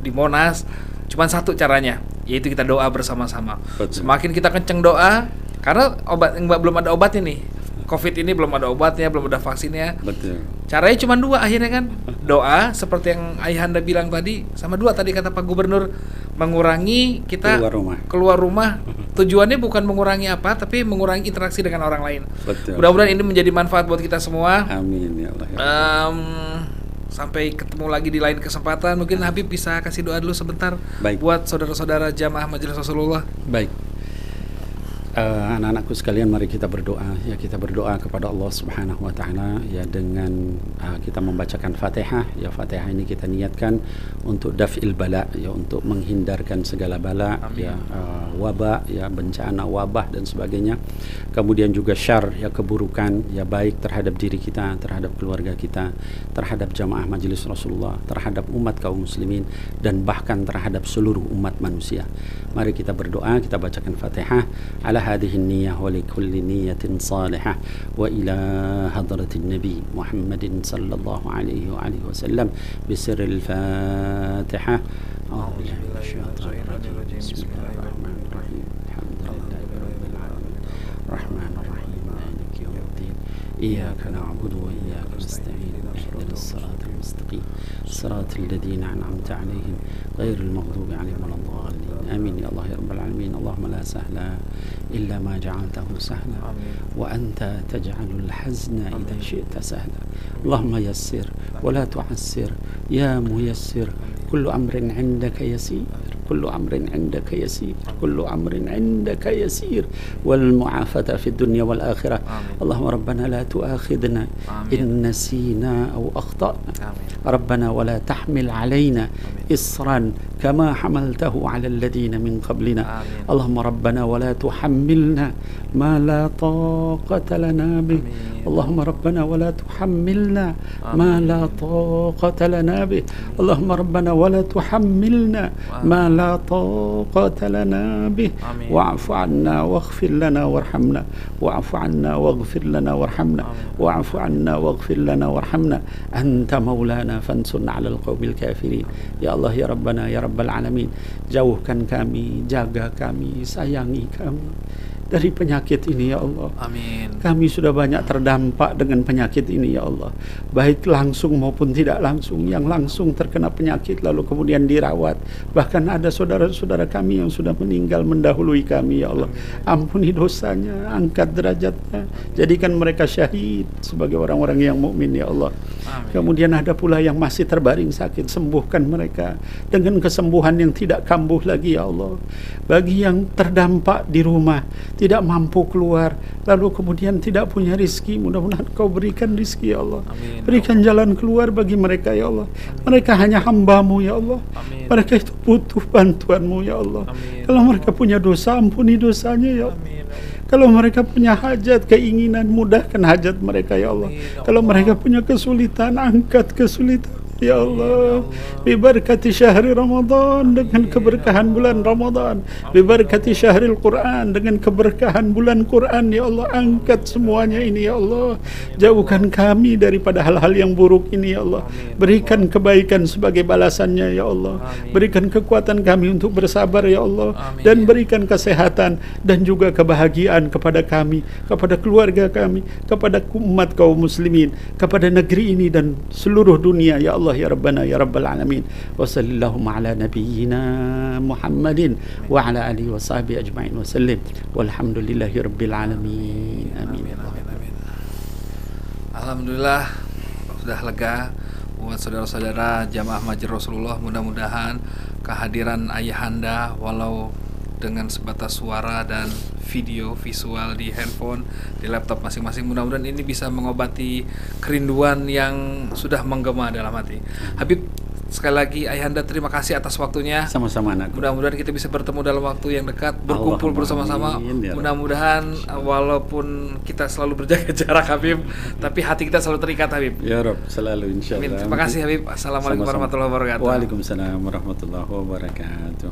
di Monas, cuman 1 caranya, yaitu kita doa bersama-sama. Semakin kita kenceng doa, karena belum ada obatnya nih. Covid ini belum ada obatnya, belum ada vaksinnya. Betul. Caranya cuma 2 akhirnya kan, doa seperti yang ayahanda bilang tadi, sama 2 tadi kata Pak Gubernur, mengurangi kita keluar rumah tujuannya bukan mengurangi apa, tapi mengurangi interaksi dengan orang lain. Betul. Mudah-mudahan ini menjadi manfaat buat kita semua. Amin ya Allah. Sampai ketemu lagi di lain kesempatan. Mungkin Habib bisa kasih doa dulu sebentar. Baik. Buat saudara-saudara jamaah Majelis Rasulullah. Baik. Anak-anakku sekalian, mari kita berdoa. Ya, kita berdoa kepada Allah Subhanahu wa taala ya dengan kita membacakan Fatihah. Ya, Fatihah ini kita niatkan untuk daf'il bala, ya, untuk menghindarkan segala bala. Amin. Ya, wabah, ya, bencana wabah dan sebagainya. Kemudian juga syar, ya, keburukan, ya, baik terhadap diri kita, terhadap keluarga kita, terhadap jamaah Majelis Rasulullah, terhadap umat kaum muslimin, dan bahkan terhadap seluruh umat manusia. Mari kita berdoa, kita bacakan Fatihah. Ala هذه النية ولكل نية صالحة وإلى حضرة النبي محمد صلى الله عليه وآله وسلم بسر الفاتحة. أعوذ بالله من الشيطان الرجيم. بسم الله الرحمن الرحيم. الحمد لله رب العالمين الرحمن الرحيم مالك يوم الدين إياك نعبد وإياك نستعين اهدنا الصراط المستقيم صراط الذين أنعمت عليهم غير المغضوب عليهم ولا الضالين. آمين يا الله يا رب العالمين. اللهم لا سهل إلا ما جعلته سهلا وأنت تجعل الحزن إذا شئت سهلا. اللهم يسر ولا تعسر يا ميسر. كل أمر عندك يسير كل أمر عندك يسير كل أمر عندك يسير والمعافاة في الدنيا والآخرة. اللهم ربنا لا تؤاخذنا إن نسينا أو أخطأنا. ربنا ولا تحمل علينا إصرا كما حملته على الذين من قبلنا. اللهم ربنا ولا تحملنا ما لا طاقة لنا به. اللهم ربنا ولا تحملنا ما لا طاقة لنا به. اللهم ربنا ولا تحملنا ما لا طاقة لنا به. واعف عنا واغفر لنا وارحمنا واعف عنا واغفر لنا وارحمنا واعف عنا واغفر لنا وارحمنا أنت مولانا فانصرنا على القوم الكافرين. Ya Allah ya Rabbana ya Rabbal Alamin, jauhkan kami, jaga kami, sayangi kami dari penyakit ini ya Allah. Amin. Kami sudah banyak terdampak dengan penyakit ini ya Allah, baik langsung maupun tidak langsung. Yang langsung terkena penyakit lalu kemudian dirawat, bahkan ada saudara-saudara kami yang sudah meninggal mendahului kami ya Allah. Ampuni dosanya, angkat derajatnya, jadikan mereka syahid sebagai orang-orang yang mukmin ya Allah. Amin. Kemudian ada pula yang masih terbaring sakit, sembuhkan mereka dengan kesembuhan yang tidak kambuh lagi ya Allah. Bagi yang terdampak di rumah, tidak mampu keluar, lalu kemudian tidak punya rizki, mudah-mudahan Kau berikan rizki ya Allah. Amin. Berikan jalan keluar bagi mereka ya Allah. Mereka hanya hamba-Mu ya Allah. Amin. Mereka itu butuh bantuan-Mu ya Allah. Amin. Kalau mereka punya dosa, ampuni dosanya ya Allah. Amin. Kalau mereka punya hajat, keinginan, mudahkan hajat mereka ya Allah. Kalau mereka punya kesulitan, angkat kesulitan ya Allah. Bibarakati syahri Ramadan, dengan keberkahan bulan Ramadan. Bibarakati syahril Quran, dengan keberkahan bulan Quran ya Allah. Angkat semuanya ini ya Allah. Jauhkan kami daripada hal-hal yang buruk ini ya Allah. Berikan kebaikan sebagai balasannya ya Allah. Berikan kekuatan kami untuk bersabar ya Allah. Dan berikan kesehatan dan juga kebahagiaan kepada kami, kepada keluarga kami, kepada umat kaum muslimin, kepada negeri ini dan seluruh dunia ya Allah ya Rabbana ya Rabbal Alamin. Wa sallallahu ala nabiyyina Muhammadin wa ala alihi wa sahbihi ajma'in wa sallim walhamdulillahi rabbil alamin. Amin. Alhamdulillah sudah lega buat saudara-saudara jamaah Majelis Rasulullah. Mudah-mudahan kehadiran ayahanda walau dengan sebatas suara dan video visual di handphone, di laptop masing-masing, mudah-mudahan ini bisa mengobati kerinduan yang sudah menggema dalam hati. Habib, sekali lagi ayahanda terima kasih atas waktunya. Sama-sama anakku. Mudah-mudahan kita bisa bertemu dalam waktu yang dekat, berkumpul bersama-sama. Mudah-mudahan walaupun kita selalu berjaga jarak Habib, tapi hati kita selalu terikat Habib. Ya Rabb, selalu insyaallah. Terima kasih Habib. Assalamualaikum warahmatullahi wabarakatuh. Waalaikumsalam warahmatullahi wabarakatuh.